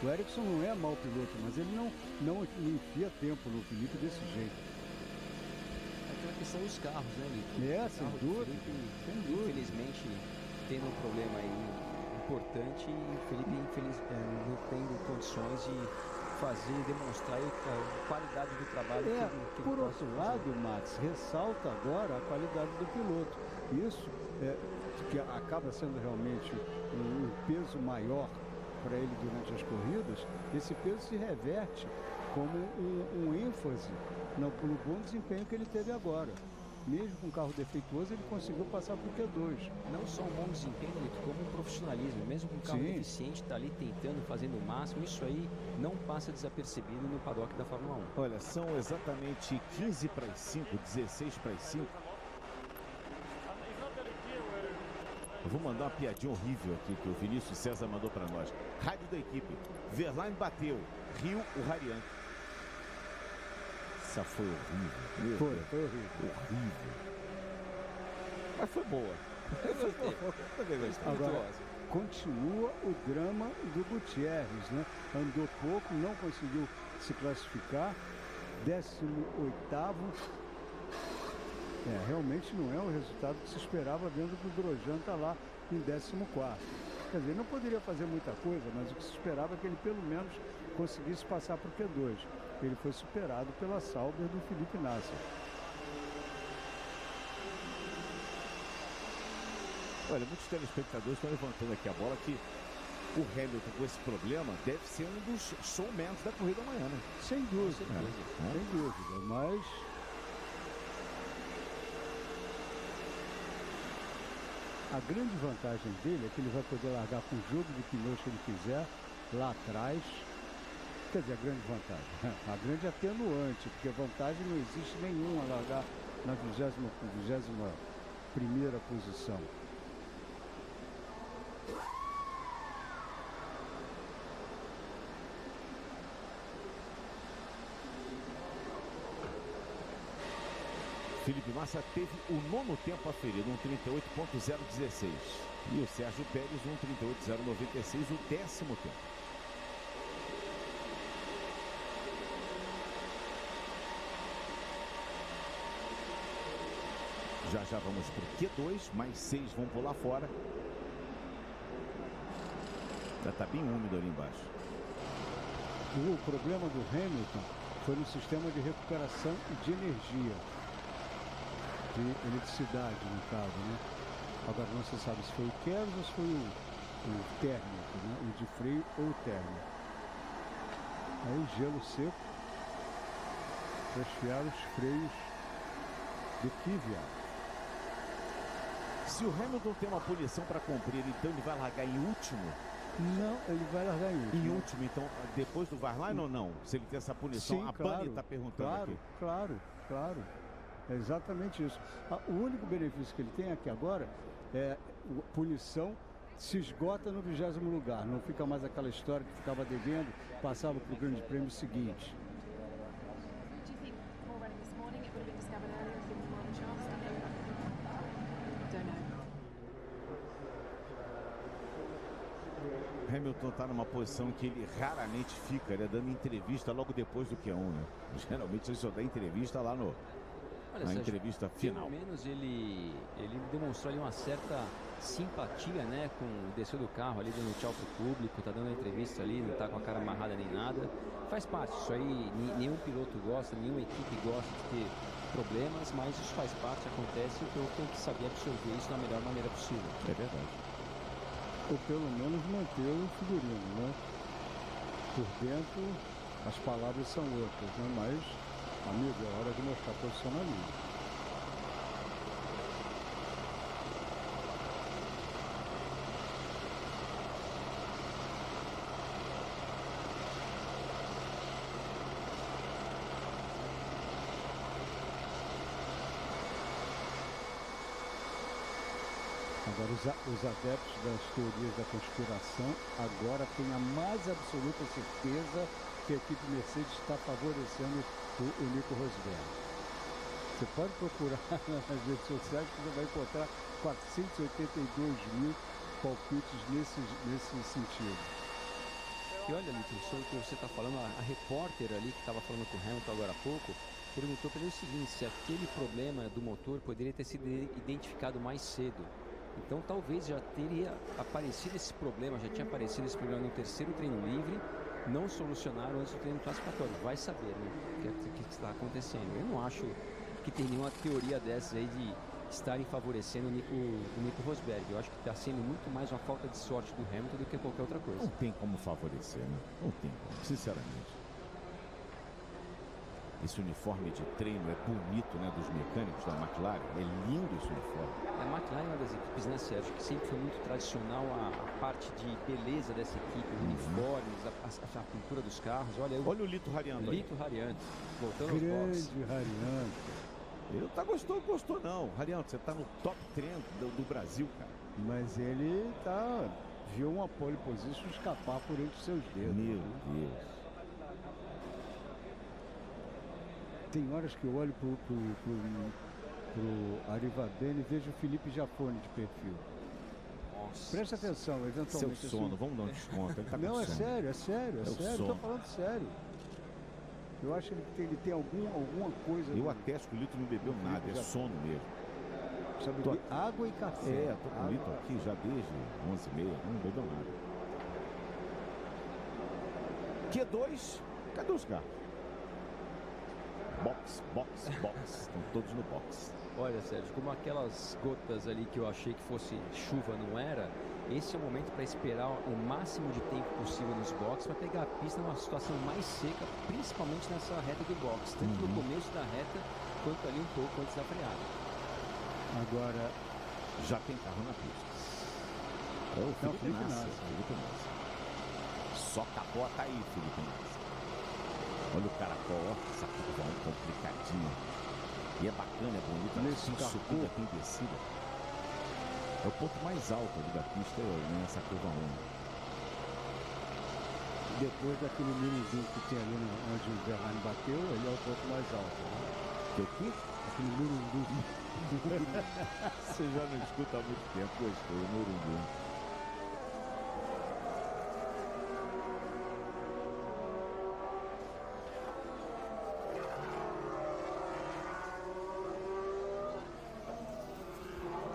O Ericsson não é mau piloto, mas ele não enfia tempo no Felipe desse jeito. É a questão dos carros, né, Lito? Sem dúvida. Infelizmente, tendo um problema aí importante, o Felipe não tendo condições de demonstrar a qualidade do trabalho que por outro lado, Max, ressalta agora a qualidade do piloto. Isso que acaba sendo realmente um peso maior para ele durante as corridas, esse peso se reverte como um ênfase no bom desempenho que ele teve agora. Mesmo com um carro defeituoso, ele conseguiu passar para o Q2. Não só um bom desempenho, como um profissionalismo. Mesmo com um carro deficiente, está ali tentando, fazendo o máximo. Isso aí não passa desapercebido no paddock da Fórmula 1. Olha, são exatamente 15:05, 16:05. Eu vou mandar uma piadinha horrível aqui que o Vinícius César mandou para nós. Rádio da equipe. Verlaine bateu. Rio, o Harianto. Essa foi horrível. Foi horrível. Mas foi boa. Eu gostei. Agora, continua o drama do Gutierrez, né? Andou pouco, não conseguiu se classificar. 18º. Realmente não é o resultado que se esperava, vendo que o Grosjean está lá em 14º. Quer dizer, não poderia fazer muita coisa, mas o que se esperava é que ele pelo menos conseguisse passar para o Q2. Ele foi superado pela Sauber do Felipe Nasser. Olha, muitos telespectadores estão levantando aqui a bola que o Hamilton com esse problema deve ser um dos showmans da corrida amanhã, né? Sem dúvida, sem dúvida, mas... A grande vantagem dele é que ele vai poder largar com o jogo de pneus que ele quiser lá atrás. Quer dizer, a grande vantagem. A grande atenuante, porque vantagem não existe nenhuma a largar na 21ª posição. Felipe Massa teve o 9º tempo aferido, 1:38.016. E o Sérgio Pérez, 1:38.096, o 10º tempo. Já vamos para o Q2, mais 6 vão pular fora. Já está bem úmido ali embaixo. O problema do Hamilton foi no sistema de recuperação de energia. De eletricidade, no caso, né? Agora não se sabe se foi o Keros ou se foi o térmico, né? O de freio ou o térmico. Aí gelo seco para esfriar os freios do Kvyat. Se o Hamilton tem uma punição para cumprir, então ele vai largar em último? Não, ele vai largar em último. Em último, então, depois do Varline ou não? Se ele tem essa punição, Sim, a claro, Bunny está perguntando claro, aqui. Claro. É exatamente isso. O único benefício que ele tem aqui agora é a punição se esgota no 20º lugar. Não fica mais aquela história que ficava devendo, passava para o grande prêmio seguinte. Hamilton está numa posição que ele raramente fica, né? Dando entrevista logo depois do Q1, né? Geralmente ele só dá entrevista lá na Sérgio, entrevista final. Pelo menos ele demonstrou ali uma certa simpatia, né? Desceu do carro ali, dando tchau pro público, tá dando entrevista ali, não tá com a cara amarrada nem nada. Faz parte, isso aí nenhum piloto gosta, nenhuma equipe gosta de ter problemas, mas isso faz parte, acontece, e o piloto tem que saber absorver isso da melhor maneira possível. É verdade. Ou pelo menos manter o figurino, né? Por dentro, as palavras são outras, né? Mas, amigo, é hora de mostrar posicionamento. Agora, os adeptos das teorias da conspiração agora têm a mais absoluta certeza que a equipe Mercedes está favorecendo o Nico Rosberg. Você pode procurar nas redes sociais que você vai encontrar 482 mil palpites nesse sentido. E olha, Lito, sobre o que você está falando, a repórter ali que estava falando com o Hamilton agora há pouco, perguntou para ele o seguinte, se aquele problema do motor poderia ter sido identificado mais cedo. Então talvez já teria aparecido esse problema, já tinha aparecido esse problema no terceiro treino livre, não solucionaram antes do treino classificatório. Vai saber, né, o que está acontecendo. Eu não acho que tem nenhuma teoria dessas aí de estarem favorecendo o Nico Rosberg. Eu acho que está sendo muito mais uma falta de sorte do Hamilton do que qualquer outra coisa. Não tem como favorecer, né? Não tem como, sinceramente. Esse uniforme de treino é bonito, né, dos mecânicos da McLaren. É lindo esse uniforme. A McLaren é uma das equipes, né, Sérgio, que sempre foi muito tradicional a parte de beleza dessa equipe, os uniformes, a pintura dos carros. Olha o Lito Harianto. Lito Harianto, voltando aos boxes. Grande Harianto. Ele não gostou não. Harianto, você tá no top 3 do Brasil, cara. Mas ele viu uma pole position escapar por entre os seus dedos. Meu Deus. Tem horas que eu olho pro Arivabene e vejo o Felipe Jafone de perfil. Nossa. Presta atenção, eventualmente. Seu sono, assim, vamos dar um desconto. Ele tá com não, sono. é sério. Tô falando sério. Eu acho que ele tem alguma coisa. Eu atesto que o Lito não bebeu nada, é sono mesmo. Sabe, água e café. Tô com o Lito aqui já desde 11h30, não bebeu nada. Q2, cadê os carros? Box. Estão todos no box. Olha, Sérgio, como aquelas gotas ali que eu achei que fosse chuva não era, esse é o momento para esperar o máximo de tempo possível nos boxes para pegar a pista numa situação mais seca, principalmente nessa reta do box, tanto no começo da reta quanto ali um pouco antes da freada. Agora já tem carro na pista. É o Felipe Nasser. Só capota aí, Felipe Nasser. Olha o caracol, ó, essa curva é complicadinha. E é bacana, é bonito. Nesse subida, tem descida. É o ponto mais alto ali da pista, nessa curva 1. Depois daquele mirozinho que tem ali onde o Verlaine bateu, ele é o ponto mais alto. Que o quê? Aquele mirozinho. Você já não escuta há muito tempo, gostou, o mirozinho.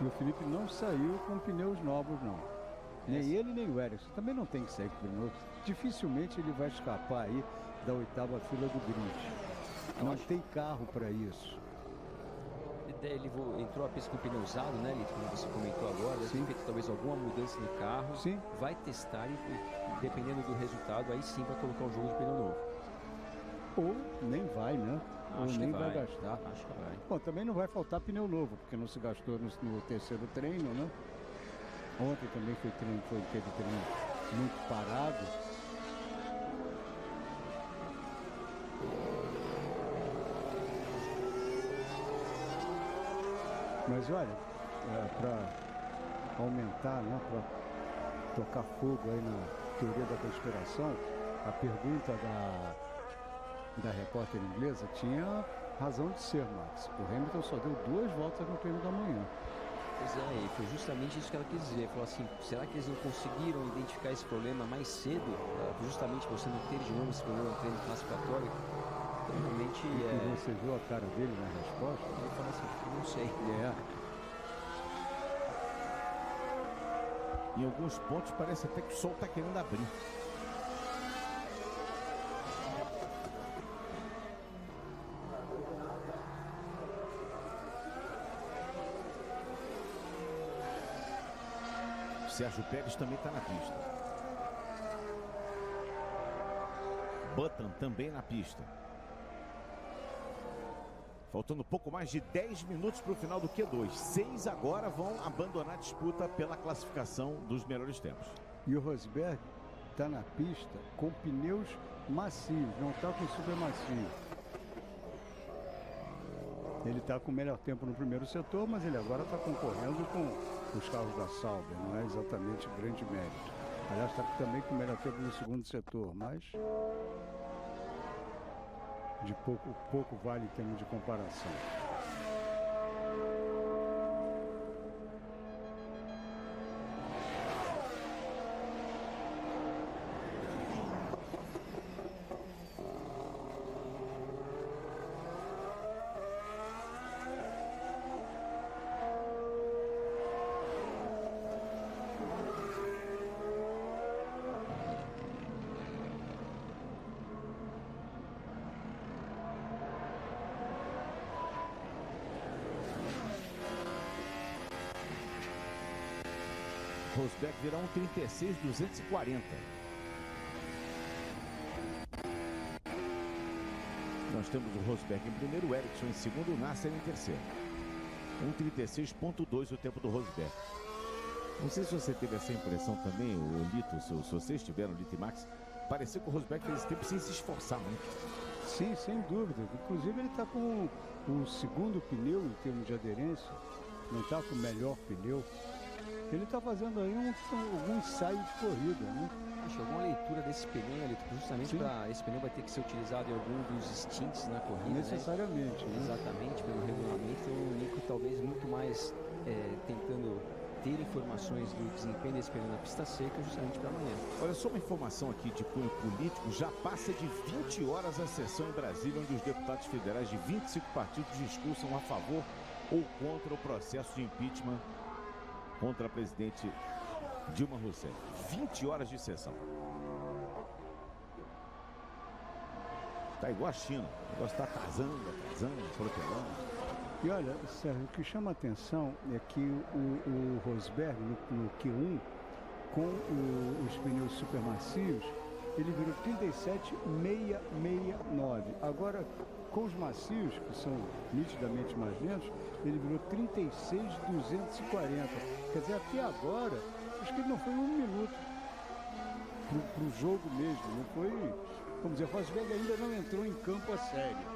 E o Felipe não saiu com pneus novos, não. Nem ele, nem o Ericsson. Também não tem que sair com pneus. Dificilmente ele vai escapar aí da 8ª fila do grid. Não tem carro para isso. Ele entrou a pista com pneu usado, né, Lito, como você comentou agora. Deve ter feito talvez alguma mudança no carro. Sim. Vai testar e, dependendo do resultado, aí sim vai colocar o jogo de pneu novo. Ou nem vai, né? ou nem vai gastar. Acho que vai. Bom, também não vai faltar pneu novo, porque não se gastou no terceiro treino, né? Ontem também teve treino muito parado. Mas olha, para aumentar, né, para tocar fogo aí na teoria da conspiração, a pergunta da repórter inglesa tinha razão de ser, Max. O Hamilton só deu 2 voltas no treino da manhã. Pois é, e foi justamente isso que ela quis dizer. Falou assim, será que eles não conseguiram identificar esse problema mais cedo? Justamente você não ter de novo esse problema no treino classificatório? Realmente E você viu a cara dele na resposta? Ele falou assim, não sei. Em alguns pontos parece até que o sol está querendo abrir. Sérgio Pérez também está na pista. Button também na pista. Faltando pouco mais de 10 minutos para o final do Q2. 6 agora vão abandonar a disputa pela classificação dos melhores tempos. E o Rosberg está na pista com pneus macios, não está com super macio. Ele está com o melhor tempo no primeiro setor, mas ele agora está concorrendo com os carros da Sauber. Não é exatamente grande mérito. Aliás, está também com o melhor tempo no segundo setor, mas de pouco vale em termos de comparação. Rosberg virá um 36.240. Nós temos o Rosberg em primeiro, o Ericsson em segundo, o Nasser em terceiro. 1:36.2 o tempo do Rosberg. Não sei se você teve essa impressão também, o Lito, se vocês tiveram, Lito e Max, pareceu que o Rosberg fez esse tempo sem se esforçar muito. Sim, sem dúvida. Inclusive ele está com o segundo pneu em termos de aderência, não está com o melhor pneu. Ele está fazendo aí algum ensaio de corrida, né? Acho alguma leitura desse pneu, ali, justamente para esse pneu vai ter que ser utilizado em algum dos stints na corrida. Necessariamente, né? Exatamente, pelo regulamento. Então o Nico talvez muito mais tentando ter informações do desempenho desse pneu na pista seca justamente para amanhã. Olha, só uma informação aqui de cunho político, já passa de 20 horas a sessão em Brasília, onde os deputados federais de 25 partidos discursam a favor ou contra o processo de impeachment contra a presidente Dilma Rousseff. 20 horas de sessão. Tá igual a China. O negócio tá atrasando, protelando. E olha, Sérgio, o que chama a atenção é que o Rosberg no Q1, com os pneus super macios, ele virou 37.669. Agora, com os macios, que são nitidamente mais lentos, ele virou 36.240. Quer dizer, até agora, acho que ele não foi 1 minuto para o jogo mesmo. Não foi, vamos dizer, o Rosberg ainda não entrou em campo a sério.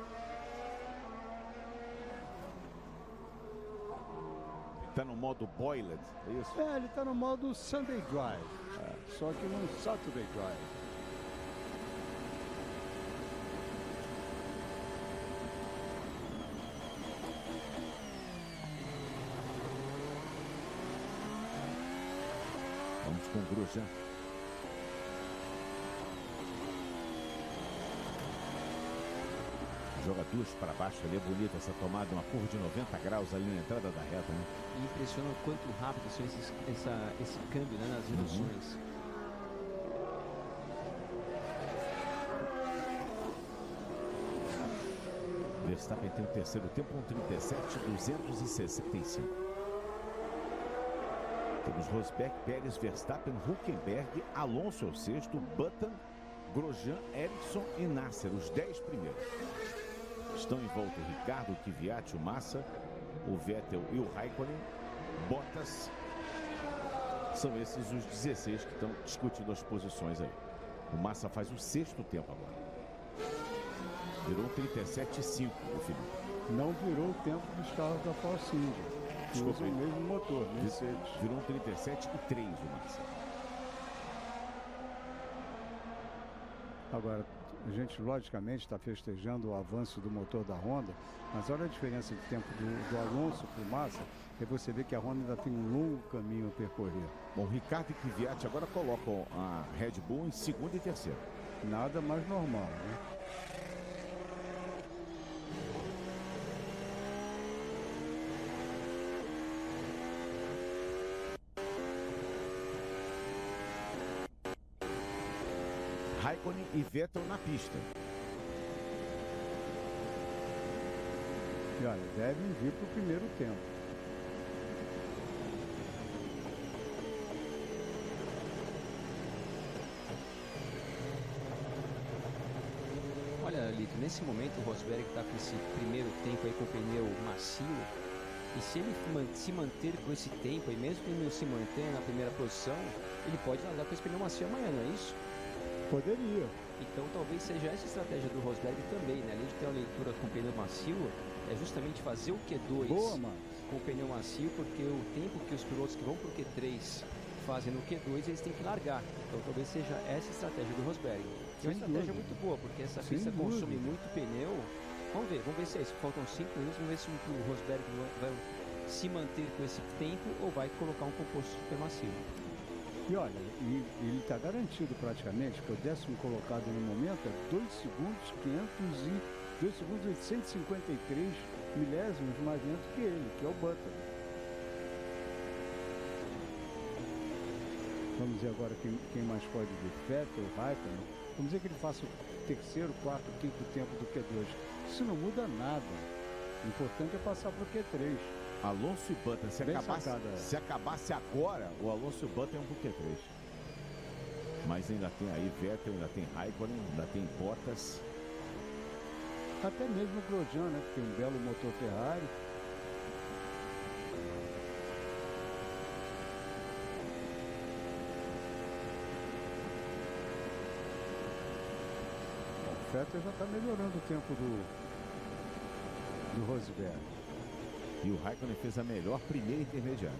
Tá no modo boiled, é isso? Ele tá no modo Sunday Drive, só que no Saturday Drive. Vamos com o Grosjean. Joga duas para baixo ali, é bonita essa tomada, uma curva de 90 graus ali na entrada da reta, né? E impressiona o quanto rápido são esse câmbio, né, nas reduções. Verstappen tem o terceiro tempo, 1:37.265. Temos Rosberg, Pérez, Verstappen, Hülkenberg, Alonso é o sexto, Button, Grosjean, Ericsson e Nasser, os 10 primeiros. Estão em volta o Ricardo, o Kvyat, o Massa, o Vettel e o Raikkonen. Bottas. São esses os 16 que estão discutindo as posições aí. O Massa faz o 6º tempo agora. Virou 37,5 o Felipe. Não virou o tempo dos carros da Force India. Que usam o mesmo motor, Mercedes. Virou 37,3 o Massa. Agora, a gente logicamente está festejando o avanço do motor da Honda, mas olha a diferença de tempo do Alonso para o Massa, e você vê que a Honda ainda tem um longo caminho a percorrer. Bom, Ricardo e Kvyat agora colocam a Red Bull em 2º e 3º. Nada mais normal, né? Raikkonen e Vettel na pista. E olha, devem vir para o primeiro tempo. Olha, Lito, nesse momento o Rosberg está com esse primeiro tempo aí com o pneu macio. E se ele se manter com esse tempo, e mesmo que ele não se mantenha na primeira posição, ele pode largar com esse pneu macio amanhã, não é isso? Poderia. Então talvez seja essa estratégia do Rosberg também, né? Além de ter uma leitura com pneu macio, é justamente fazer o Q2 com o pneu macio, porque o tempo que os pilotos que vão para o Q3 fazem no Q2, eles têm que largar. Então talvez seja essa estratégia do Rosberg. Que é uma estratégia muito boa, porque essa pista consome muito pneu. Vamos ver se é isso. Faltam 5 minutos, vamos ver se o Rosberg vai se manter com esse tempo ou vai colocar um composto super macio. E olha, ele está garantido praticamente, que o 10º colocado no momento é 2 segundos 853 milésimos mais lento que ele, que é o Button. Vamos ver agora quem mais pode vir. Vettel, Raikkonen. Vamos dizer que ele faça o 3º, 4º, 5º tempo do Q2. Isso não muda nada. O importante é passar para o Q3. Alonso e Button, se acabasse agora, o Alonso e o Button é um pro Q3. Mas ainda tem aí Vettel, ainda tem Raikkonen, ainda tem Bottas. Até mesmo o Grosjean, né? Que tem um belo motor Ferrari. O Vettel já está melhorando o tempo do Rosberg. E o Raikkonen fez a melhor primeira intermediária.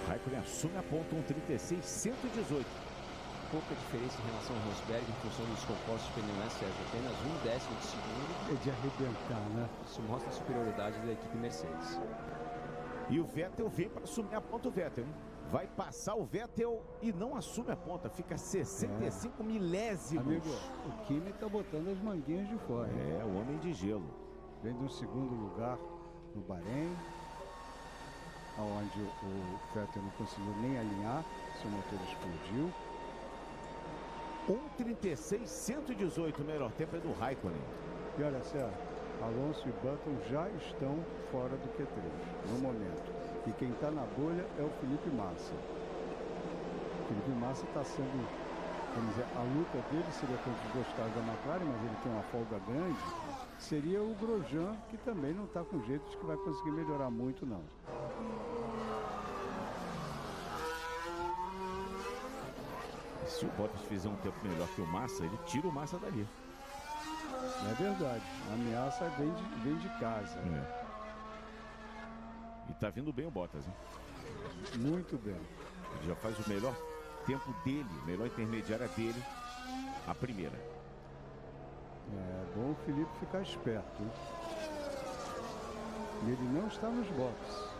Raikkonen assume a ponta 1:36.118. Pouca diferença em relação ao Rosberg em função dos compostos de pneu, né, Sérgio? Apenas 1/10 de segundo. É de arrebentar, né? Isso mostra a superioridade da equipe Mercedes. E o Vettel vem para assumir a ponta, o Vettel, hein? Vai passar o Vettel e não assume a ponta. Fica 65 milésimos. Amigo, o Kimi está botando as manguinhas de fora. É, o homem de gelo. Vem do 2º lugar no Bahrein, onde o Vettel não conseguiu nem alinhar, seu motor explodiu. 1:36.118, o melhor tempo é do Raikkonen. E olha, Sérgio, Alonso e Button já estão fora do Q3, no momento. E quem está na bolha é o Felipe Massa. O Felipe Massa está sendo, vamos dizer, a luta dele seria contra os 2 carros da McLaren, mas ele tem uma folga grande. Seria o Grosjean, que também não está com jeito de que vai conseguir melhorar muito, não. Se o Bottas fizer um tempo melhor que o Massa, ele tira o Massa dali. É verdade, a ameaça vem de casa. É. E tá vindo bem o Bottas, hein? Muito bem. Ele já faz o melhor tempo dele, melhor intermediária dele, a primeira. É bom o Felipe ficar esperto, hein? E ele não está nos boxes.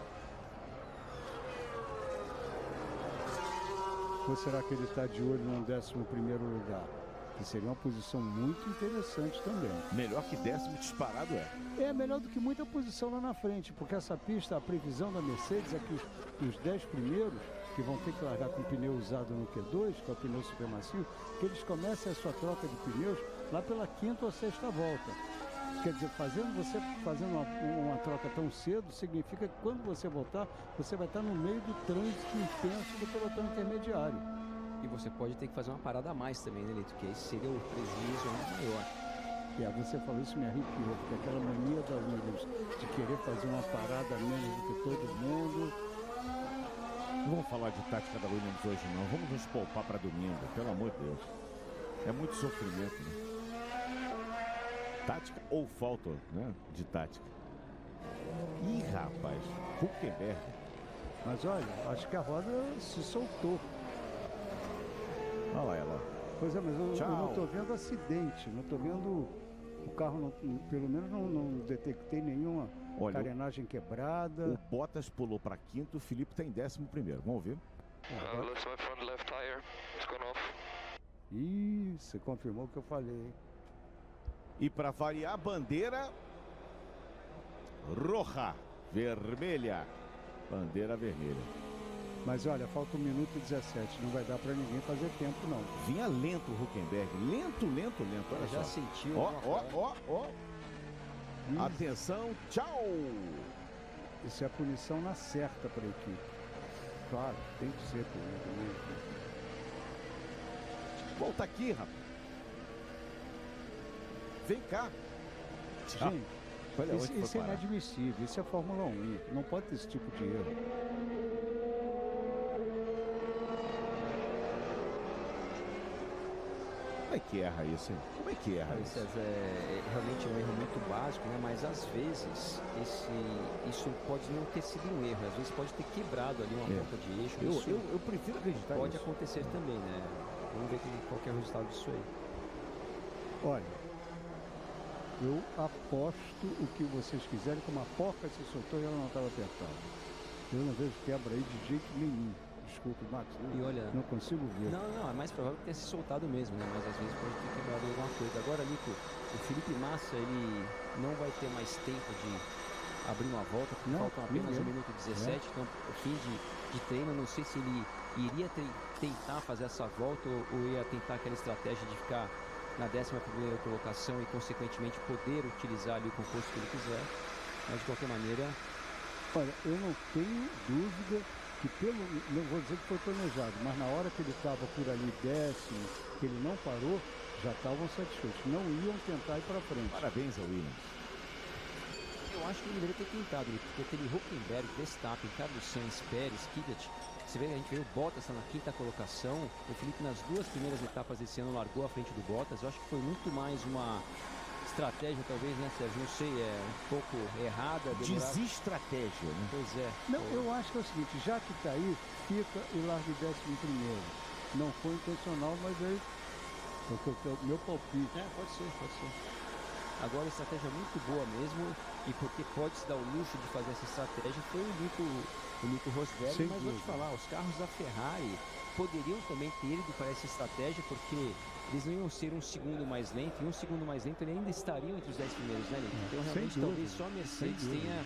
Ou será que ele está de olho no 11º lugar? Que seria uma posição muito interessante também. Melhor que 10º disparado é. É melhor do que muita posição lá na frente, porque essa pista, a previsão da Mercedes é que os 10 primeiros, que vão ter que largar com pneu usado no Q2, que é o pneu super macio, que eles comecem a sua troca de pneus lá pela 5ª ou 6ª volta. Quer dizer, você fazendo uma troca tão cedo, significa que quando você voltar, você vai estar no meio do trânsito intenso do pelotão intermediário. E você pode ter que fazer uma parada a mais também, né, Lito? Que esse seria o prejuízo ainda maior. Você falou isso, me arrepiou, porque aquela mania da Williams de querer fazer uma parada menos do que todo mundo. Não vamos falar de tática da Williams hoje, não. Vamos nos poupar para domingo, pelo amor de Deus. É muito sofrimento, né? Tática ou falta, né, de tática. Ih, rapaz, Hülkenberg. Mas olha, acho que a roda se soltou. Olha lá ela. Pois é, mas eu não estou vendo acidente, não estou vendo o carro, pelo menos não detectei nenhuma carenagem quebrada. O Bottas pulou para quinto, o Felipe está em 11º. Vamos ver. Looks my front left tire. It's gone off. Ih, você confirmou o que eu falei. E para variar, bandeira roja, vermelha. Bandeira vermelha. Mas olha, falta 1 minuto e 17. Não vai dar para ninguém fazer tempo, não. Vinha lento o Hülkenberg. Lento. Olha já só. Sentiu. Ó. Atenção, tchau. Isso é a punição na certa para a equipe. Claro, tem que ser também. Volta aqui, rapaz. Vem cá. Gente, olha isso é inadmissível. Isso é Fórmula 1. Não pode ter esse tipo de erro. Como é que erra isso, hein? Como é que erra isso? César, é realmente um erro muito básico, né? Mas às vezes isso pode não ter sido um erro. Às vezes pode ter quebrado ali uma ponta de eixo. Eu prefiro acreditar pode nisso. acontecer também, né? Vamos ver qual que é o resultado disso aí. Olha, eu aposto o que vocês quiserem, como a porca se soltou e ela não estava apertada. Eu não vejo quebra aí de jeito nenhum. Desculpe, Max, E olha, não consigo ver. Não, é mais provável que tenha se soltado mesmo, né? Mas às vezes pode ter quebrado alguma coisa. Agora, Nico, o Felipe Massa, ele não vai ter mais tempo de abrir uma volta, porque faltam apenas 1 minuto e 17, então o fim de treino, não sei se ele iria tentar fazer essa volta ou ia tentar aquela estratégia de ficar na 11ª colocação e consequentemente poder utilizar ali o composto que ele quiser, mas de qualquer maneira... Olha, eu não tenho dúvida que não vou dizer que foi planejado, mas na hora que ele estava por ali 10º, que ele não parou, já estavam satisfeitos, não iam tentar ir para frente. Parabéns ao Williams. Eu acho que ele deveria ter tentado, porque teve Hülkenberg, Verstappen, Carlos Sainz, Pérez, Kvyat. Você vê, a gente vê o Bottas na 5ª colocação, o Felipe nas 2 primeiras etapas desse ano largou à frente do Bottas. Eu acho que foi muito mais uma estratégia, talvez, né, Sérgio? Não sei, é um pouco errada. Desestratégia, né? Pois é. Não, eu acho que é o seguinte, já que está aí, fica e larga em 11º. Não foi intencional, mas aí, o meu palpite. Pode ser. Agora a estratégia é muito boa mesmo, e porque pode se dar o luxo de fazer essa estratégia foi o Nico Rosberg, mas vou te falar, os carros da Ferrari poderiam também ter ido para essa estratégia, porque eles não iam ser 1 segundo mais lento, e 1 segundo mais lento ele ainda estariam entre os 10 primeiros, né, Nico? Então realmente talvez só a Mercedes tenha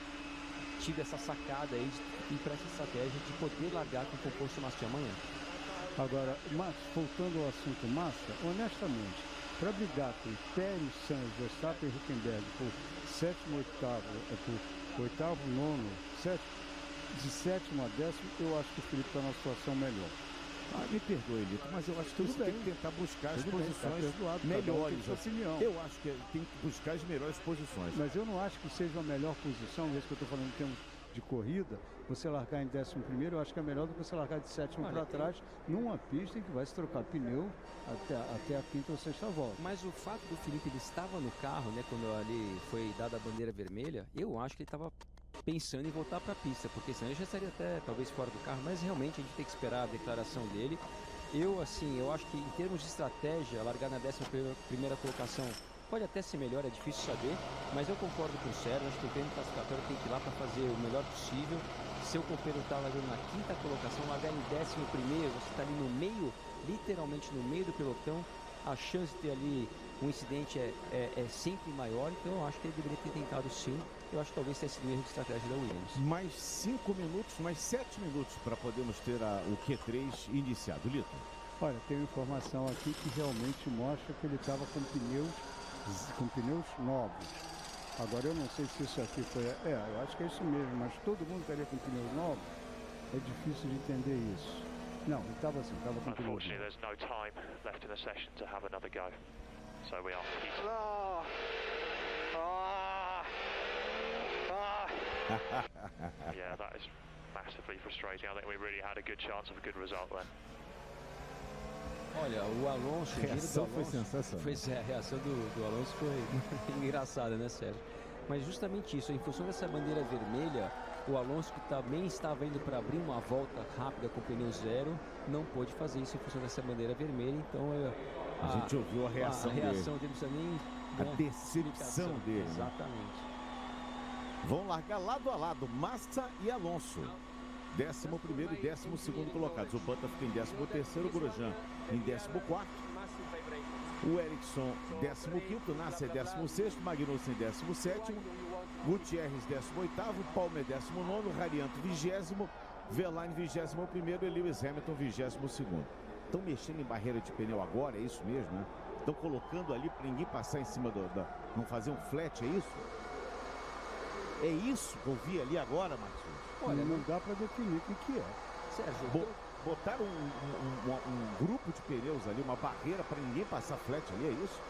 tido essa sacada aí de ir para essa estratégia de poder largar com o composto Massa amanhã. Agora, Max, voltando ao assunto Massa, honestamente, para brigar com Pérez, Sainz, Verstappen e Hülkenberg por 7º, 8º, por 8º, 9º, 7º, de 7º a 10º, eu acho que o Felipe está numa situação melhor. Me perdoe, Lito, mas eu acho que você tem que tentar buscar as posições melhores. Eu acho que tem que buscar as melhores posições. Mas eu não acho que seja a melhor posição, mesmo que eu estou falando em termos de corrida, você largar em 11º, eu acho que é melhor do que você largar de 7º para trás, numa pista em que vai se trocar pneu até a 5ª ou 6ª volta. Mas o fato do Felipe, ele estava no carro, né, quando ali foi dada a bandeira vermelha, eu acho que ele estava pensando em voltar para a pista, porque senão ele já estaria até talvez fora do carro, mas realmente a gente tem que esperar a declaração dele. Eu acho que em termos de estratégia, largar na 11ª colocação pode até ser melhor, é difícil saber, mas eu concordo com o Sérgio, acho que o treino classificatório tem que ir lá para fazer o melhor possível. Seu companheiro está largando na 5ª colocação, largar em 11º, você está ali no meio, literalmente no meio do pelotão, a chance de ter ali um incidente é sempre maior, então eu acho que ele deveria ter tentado sim. Eu acho que talvez tenha sido um erro de estratégia da Williams. Mais 5 minutos, mais 7 minutos para podermos ter o Q3 iniciado. Lito? Olha, tem uma informação aqui que realmente mostra que ele estava com pneus novos. Agora eu não sei se isso aqui foi... eu acho que é isso mesmo, mas todo mundo estaria com pneus novos. É difícil de entender isso. Não, ele estava assim, estava com pneus Unfortunately, novos. there's no time left in the session to have another go. So we are heating. Yeah, that is massively frustrating. I think we really had a good chance of a good result then. Olha, o Alonso, o giro do Reação foi Alonso, sensacional. Pois é, a reação do Alonso foi engraçada, né, Sérgio? Mas justamente isso, em função dessa bandeira vermelha, o Alonso, que também estava indo para abrir uma volta rápida com pneu zero, não pôde fazer isso em função dessa bandeira vermelha. Então A gente ouviu a reação dele não precisa nem... A decepção dele, né? Exatamente. Vão largar lado a lado, Massa e Alonso. 11º e 12º colocados. O Bottas fica em 13º, o Grosjean em 14º. O Ericsson 15º, Nasser 16º, Magnussen 17º, Gutierrez 18º, Palmer 19º, Rarianto 20º, Verlaine 21º e Lewis Hamilton 22º. Estão mexendo em barreira de pneu agora, é isso mesmo, né? Estão colocando ali para ninguém passar em cima não fazer um flat, é isso? É isso que eu vi ali agora, Marcos? Olha, não dá para definir o que é. Sérgio, Botaram um grupo de pneus ali, uma barreira para ninguém passar flat ali, é isso?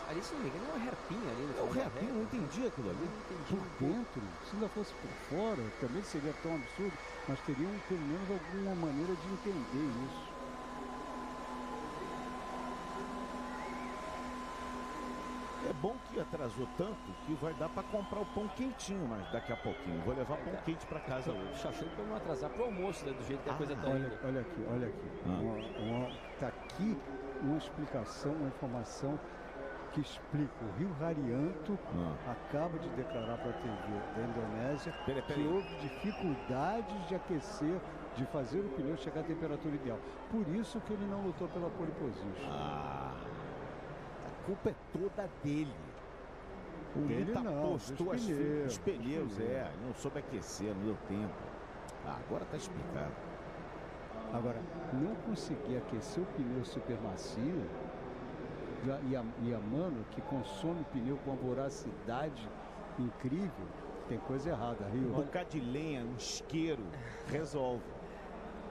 ali, se não me engano, é uma hairpin ali. É o hairpin, eu não entendi aquilo ali. Por dentro, se ainda fosse por fora, também seria tão absurdo, mas teriam pelo menos alguma maneira de entender isso. É bom que atrasou tanto que vai dar para comprar o pão quentinho, mas daqui a pouquinho. Vou levar pão quente para casa hoje. Achando para não atrasar pro almoço, né, do jeito que a coisa tá indo. Olha aqui. Está aqui uma explicação, uma informação que explica. O Rio Harianto acaba de declarar para a TV da Indonésia que houve dificuldades de aquecer, de fazer o pneu chegar à temperatura ideal. Por isso que ele não lutou pela pole position. A culpa é toda dele. O Dele Lita não, postou os pneus, não soube aquecer, não deu tempo. Agora está explicado. Agora, não conseguir aquecer o pneu super macio e a Mano, que consome pneu com uma voracidade incrível, tem coisa errada, Rio. Um bocado de lenha, um isqueiro, resolve.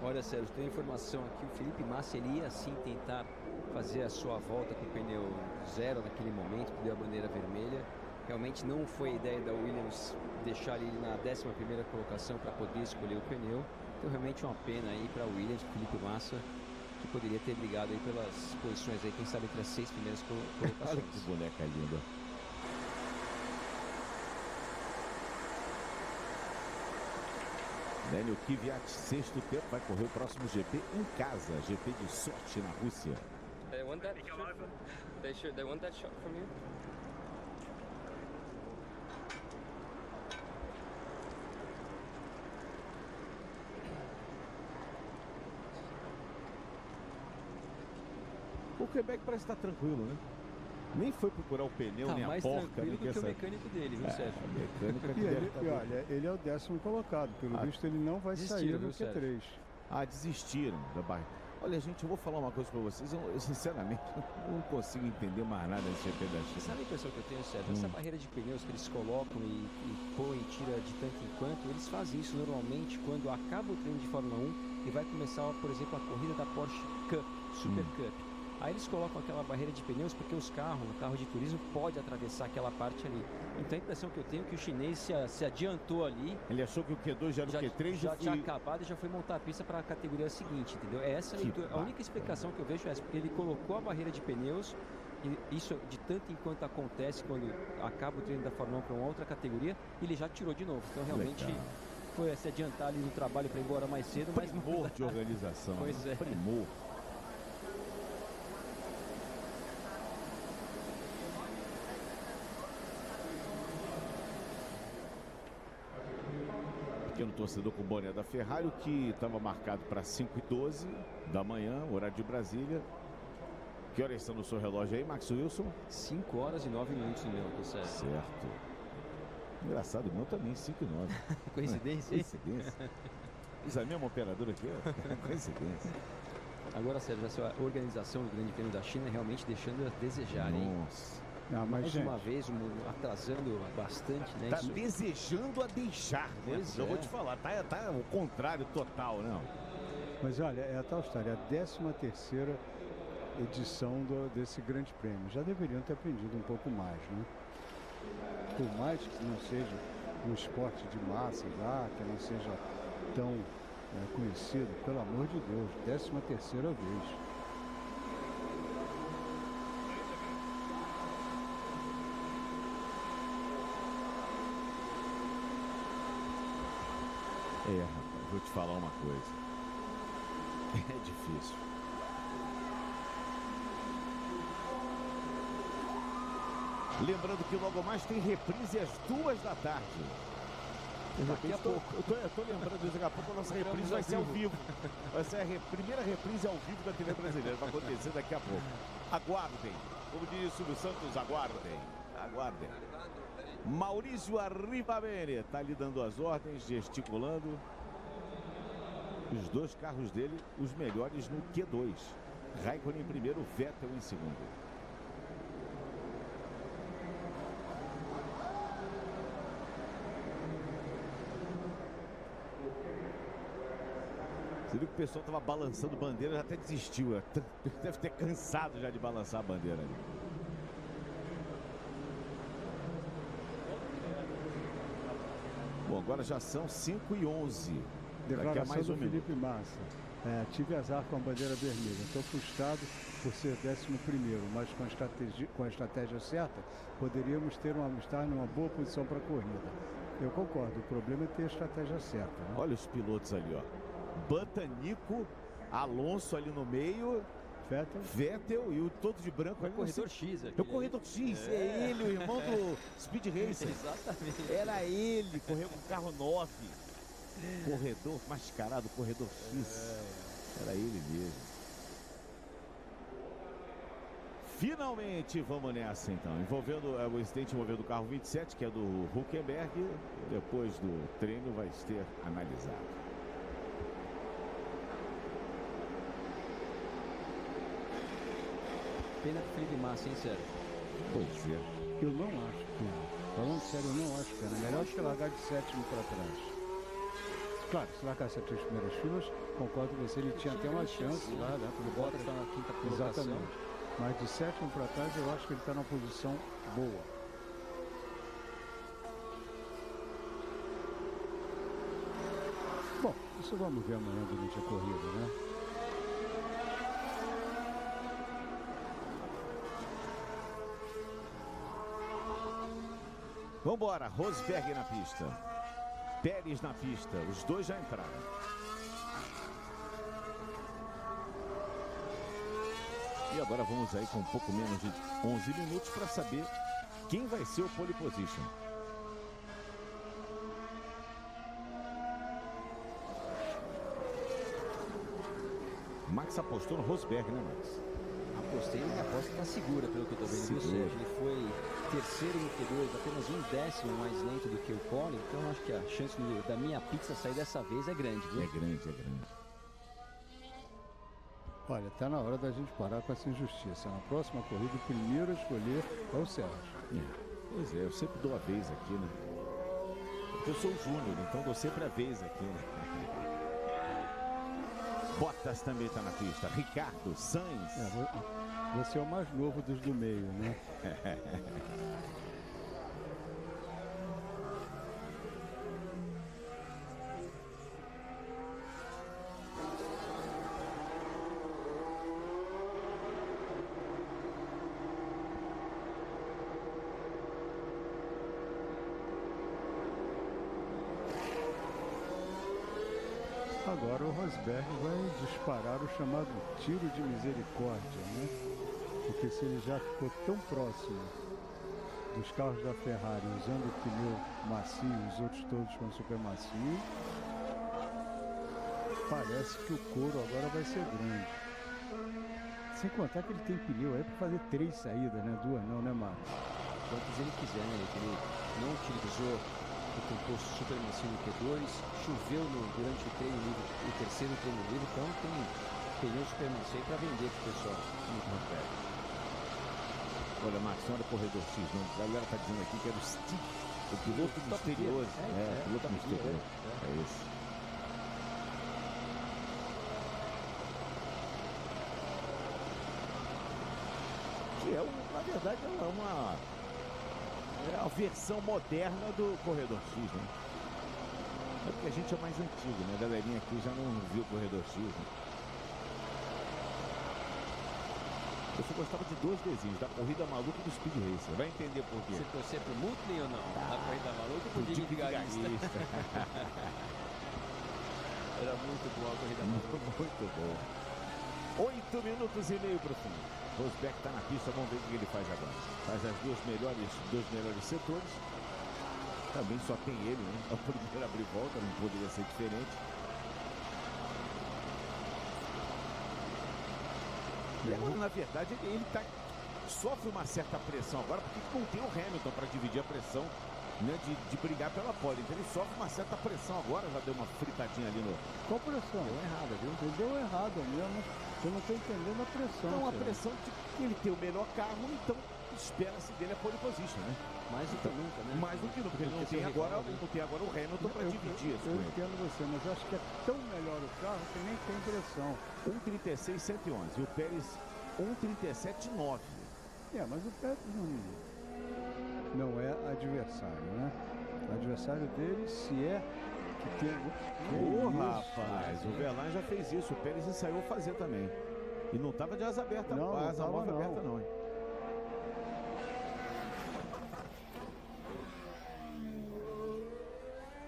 Olha, Sérgio, tem informação aqui, o Felipe Massa, ele ia sim tentar fazer a sua volta com o pneu zero naquele momento, que deu a bandeira vermelha. Realmente não foi a ideia da Williams deixar ele na 11ª colocação para poder escolher o pneu. Então realmente uma pena aí para o Williams, Felipe Massa, que poderia ter brigado aí pelas posições aí, quem sabe entre as 6 primeiras colocações. Olha que boneca linda. Daniel Kvyat, 6º tempo, vai correr o próximo GP em casa, GP de Sochi na Rússia. They want that shot? They want that shot from you? O Quebec parece estar tranquilo, né? Nem foi procurar o pneu, nem a mais porca. tranquilo do que o mecânico dele, viu, Sérgio? Mecânica olha, ele é o 10º colocado. Pelo visto, ele não vai sair no Q3. Desistiram da barreira. Olha, gente, eu vou falar uma coisa pra vocês. Eu sinceramente, não consigo entender mais nada desse GP da China. Sabe a impressão que eu tenho, Sérgio? Essa barreira de pneus que eles colocam e põem e tira de tanto em quanto, eles fazem isso normalmente quando acaba o treino de Fórmula 1 e vai começar, por exemplo, a corrida da Porsche Cup, Super Cup. Aí eles colocam aquela barreira de pneus porque o carro de turismo pode atravessar aquela parte ali. Então a impressão que eu tenho é que o chinês se adiantou ali. Ele achou que o Q2 já era o Q3 já tinha acabado e já foi montar a pista para a categoria seguinte, entendeu? É essa a leitura. A única explicação que eu vejo é essa, porque ele colocou a barreira de pneus, e isso de tanto enquanto acontece quando acaba o treino da Fórmula 1 para uma outra categoria, ele já tirou de novo. Então realmente foi se adiantar ali no trabalho para ir embora mais cedo. Primor de organização. Pois é. Primor. Pequeno torcedor com o boné da Ferrari, o que estava marcado para 5h12 da manhã, horário de Brasília. Que horas estão no seu relógio aí, Max Wilson? 5 horas e 9 minutos no meu aqui, Sérgio. Certo. Engraçado, o meu também, 5h09. Coincidência? Coincidência. Usa a mesma operadora aqui, coincidência. Agora, Sérgio, essa organização do Grande Prêmio da China realmente deixando a desejar, hein? Nossa. Mas, mais gente, uma vez, atrasando bastante, né? Tá Isso- desejando a deixar, né? Pois Eu vou é. te falar, tá o contrário total, não. mas olha, é a tal história, a 13ª edição desse grande prêmio. Já deveriam ter aprendido um pouco mais, né? Por mais que não seja um esporte de massa lá, que não seja tão conhecido, pelo amor de Deus, 13ª vez. Rapaz, vou te falar uma coisa. É difícil. Lembrando que logo mais tem reprise às 2 da tarde. Daqui a pouco. Eu tô lembrando disso, daqui a pouco a nossa reprise vai ser ao vivo. Vai ser a primeira reprise ao vivo da TV brasileira. Vai acontecer daqui a pouco. Aguardem. Como diz o Silvio Santos, aguardem. Aguardem. Maurício Arribabene está ali dando as ordens, gesticulando. Os 2 carros dele, os melhores no Q2. Raikkonen em primeiro, Vettel em segundo. Você viu que o pessoal estava balançando bandeira, já até desistiu. Deve ter cansado já de balançar a bandeira ali. Bom, agora já são 5h11. Declaração do Felipe Massa. Tive azar com a bandeira vermelha. Estou frustrado por ser 11º, mas com a estratégia certa, poderíamos estar numa boa posição para a corrida. Eu concordo, o problema é ter a estratégia certa. Né? Olha os pilotos ali, ó. Button, Nico, Alonso ali no meio, Vettel e o todo de branco. É o corredor X aqui. É o corredor X, é ele, o irmão do Speed Racer. Exatamente. Era ele, correu com o carro 9. Corredor mascarado, corredor X. Era ele mesmo. Finalmente, vamos nessa então. Envolvendo o incidente envolvendo o carro 27, que é do Hülkenberg. Depois do treino vai ser analisado. Pena pro Felipe Massa, hein, sério? Pois é. Eu não acho pena. Falando sério, eu não acho pena. Melhor do que largar de 7º para trás. Claro, se largasse as 3 primeiras filas, concordo com você, ele tinha até uma chance lá, né? O Bottas está na 5ª colocação. Exatamente. Mas de 7º para trás, eu acho que ele está numa posição boa. Bom, isso vamos ver amanhã durante a corrida, né? Vambora, Rosberg na pista. Pérez na pista. Os 2 já entraram. E agora vamos aí com um pouco menos de 11 minutos para saber quem vai ser o pole position. Max apostou no Rosberg, né, Max? Apostei, minha aposta está segura, pelo que eu estou vendo. Viu, Sérgio? Ele foi terceiro no Q2, apenas 1/10 mais lento do que o Pole. Então acho que a chance da minha pizza sair dessa vez é grande, viu? É grande, é grande. Olha, está na hora da gente parar com essa injustiça. Na próxima corrida, o primeiro a escolher é o Sérgio. Pois é, eu sempre dou a vez aqui, né? Porque eu sou o Júnior, então dou sempre a vez aqui, né? Bottas também está na pista. Ricardo, Sainz. Você é o mais novo dos do meio, né? Agora o Rosberg vai disparar o chamado tiro de misericórdia, né? Porque se ele já ficou tão próximo dos carros da Ferrari usando o pneu macio, os outros todos com super macio, parece que o couro agora vai ser grande. Sem contar que ele tem pneu aí para fazer 3 saídas, né? 2 não, né, Marcos? Quantas ele quiser, né? Ele não utilizou o composto super macio no Q2, choveu durante o treino livre, o terceiro treino livre, então tem pneu super macio aí para vender pro pessoal. Olha, Marcos, olha o corredor X, não. A galera tá dizendo aqui que era o Stick, o piloto misterioso. Piloto misterioso. É isso. Que é, na verdade, é a versão moderna do corredor X, né? É porque a gente é mais antigo, né? A galerinha aqui já não viu o corredor X, né? Eu só gostava de dois desenhos, da Corrida Maluca e do Speed Racer. Vai entender por quê. Você torcer pro Muttley ou não? Na Corrida Maluca ou pro Dick Vigarista? Era muito boa a Corrida Maluca. Muito bom. 8 minutos e meio pro fim. Rosberg está na pista, vamos ver o que ele faz agora. Faz as dois melhores setores. Também só tem ele, né? É o primeiro abrir volta, não poderia ser diferente. E agora, na verdade, ele sofre uma certa pressão agora, porque não tem o Hamilton para dividir a pressão, né, de brigar pela pole. Então ele sofre uma certa pressão agora, já deu uma fritadinha ali no... Qual pressão? Deu errada, viu? Ele deu errado mesmo. Eu não estou entendendo a pressão. Não, a pressão de que ele tem o melhor carro, então espera-se dele a pole position, né? Mais do que nunca, né? Mais do que nunca, porque ele não tem agora o Hamilton para dividir isso. Eu entendo você, mas eu acho que é tão melhor o carro que nem tem pressão. 1:36.111 e o Pérez 1:37.9. Mas o Pérez não é adversário, né? O adversário dele, se é que tem... Rapaz, o Verlaine já fez isso, o Pérez ensaiou fazer também. E não estava de asa aberta, não, asa móvel aberta não, hein?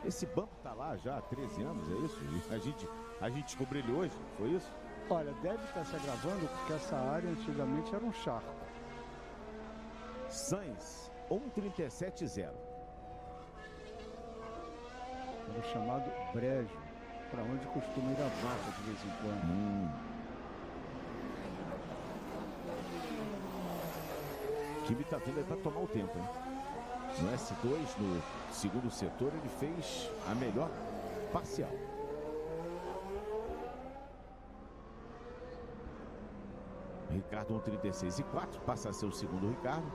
Esse banco tá lá já há 13 anos, é isso? A gente descobriu ele hoje, foi isso? Olha, deve estar se agravando porque essa área antigamente era um charco. Sainz, 1:37.0. Era o chamado brejo, para onde costuma ir a vaca de vez em quando. O time tá vindo aí para tomar o tempo, hein? No S2, no segundo setor, ele fez a melhor parcial. Ricardo 1:36.4, passa a ser o segundo Ricardo.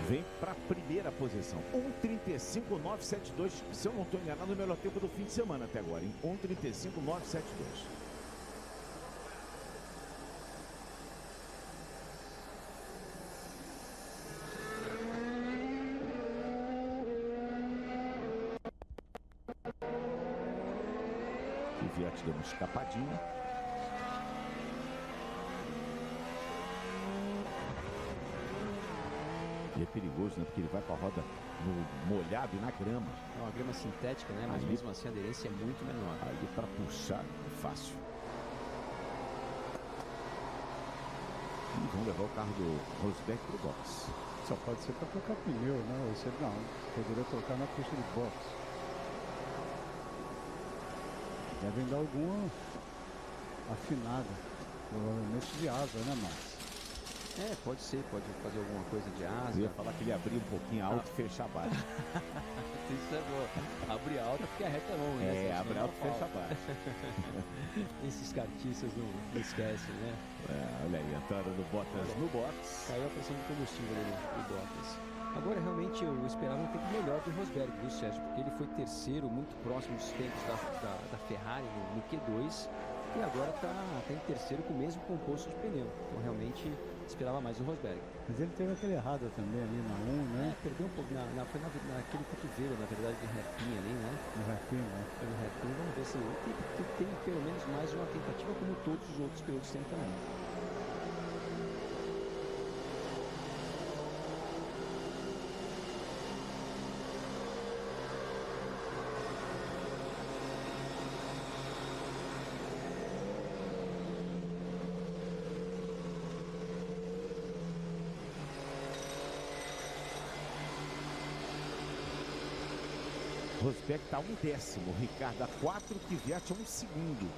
Vem para a primeira posição. 1:35.972. Se eu não estou enganado, o melhor tempo do fim de semana até agora, hein? 1:35.972. Kvyat deu uma escapadinha. E é perigoso, né? Porque ele vai para a roda no molhado e na grama. É uma grama sintética, né? Mas mesmo assim a aderência é muito menor. Aí para puxar é fácil. E vão levar o carro do Rosberg para o box. Só pode ser para trocar pneu, né? Você não, poderia trocar na pista de box. Devem dar alguma afinada, provavelmente de asa, né, Max? Pode ser, pode fazer alguma coisa de asa. Eu ia falar que ele abria um pouquinho alto e fechar baixo. Isso é bom. Abrir alto porque a reta é longa, né? Abre alto e fecha baixo. Esses cartiças não esquecem, né? Olha aí, entrada do Bottas no box. Caiu a pressão de combustível ali do Bottas. Agora, realmente, eu esperava um tempo melhor do Rosberg, viu, Sérgio? Porque ele foi terceiro, muito próximo dos tempos da Ferrari no Q2. E agora está em terceiro com o mesmo composto de pneu. Então, realmente, esperava mais o Rosberg. Mas ele teve aquele errado também ali na 1, né? Perdeu um pouco, foi naquele cotovelo, na verdade, de hairpin ali, né? No hairpin, né? No hairpin, vamos ver se ele tem pelo menos mais uma tentativa, como todos os outros pilotos têm também. Rosberg está 1/10, Ricardo a 4, Kvyat a 1 segundo.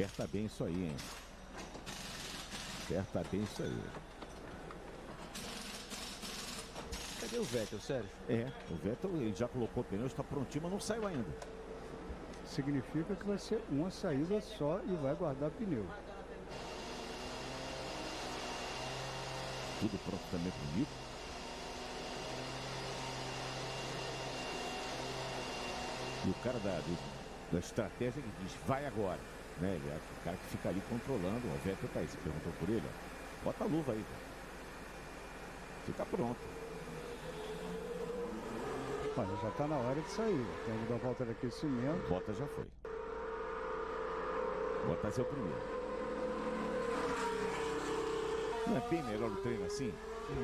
Aperta bem isso aí, hein? Aperta bem isso aí. Cadê o Vettel, Sérgio? O Vettel ele já colocou o pneu, está prontinho, mas não saiu ainda. Significa que vai ser uma saída só e vai guardar pneu. Tudo pronto também para o Nico. E o cara da estratégia que diz, vai agora. Né? Ele é o cara que fica ali controlando. O Vettel tá aí, você perguntou por ele. Ó. Bota a luva aí. Fica pronto. Olha, já está na hora de sair. Tem que dar a volta de aquecimento. Bottas já foi. Bottas é o primeiro. Não é bem melhor o treino assim?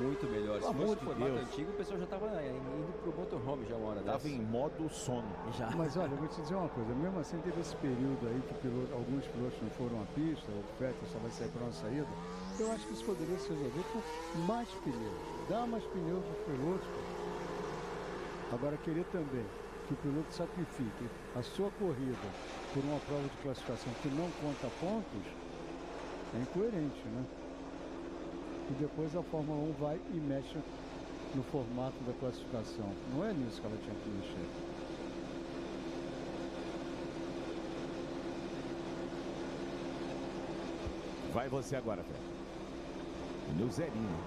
Muito melhor. Se Pelo fosse amor o de formato Deus. antigo, o pessoal já estava indo pro motorhome já uma hora dessa. Estava em modo sono. Já. Mas olha, eu vou te dizer uma coisa. Mesmo assim, teve esse período aí que alguns pilotos não foram à pista, o Vettel só vai sair para uma saída. Eu acho que isso poderia se resolver com mais pneus. Dar mais pneus para os pilotos. Agora, querer também que o piloto sacrifique a sua corrida por uma prova de classificação que não conta pontos é incoerente, né? E depois a Fórmula 1 vai e mexe no formato da classificação. Não é nisso que ela tinha que mexer. Vai você agora, Fred. Pneu zerinho.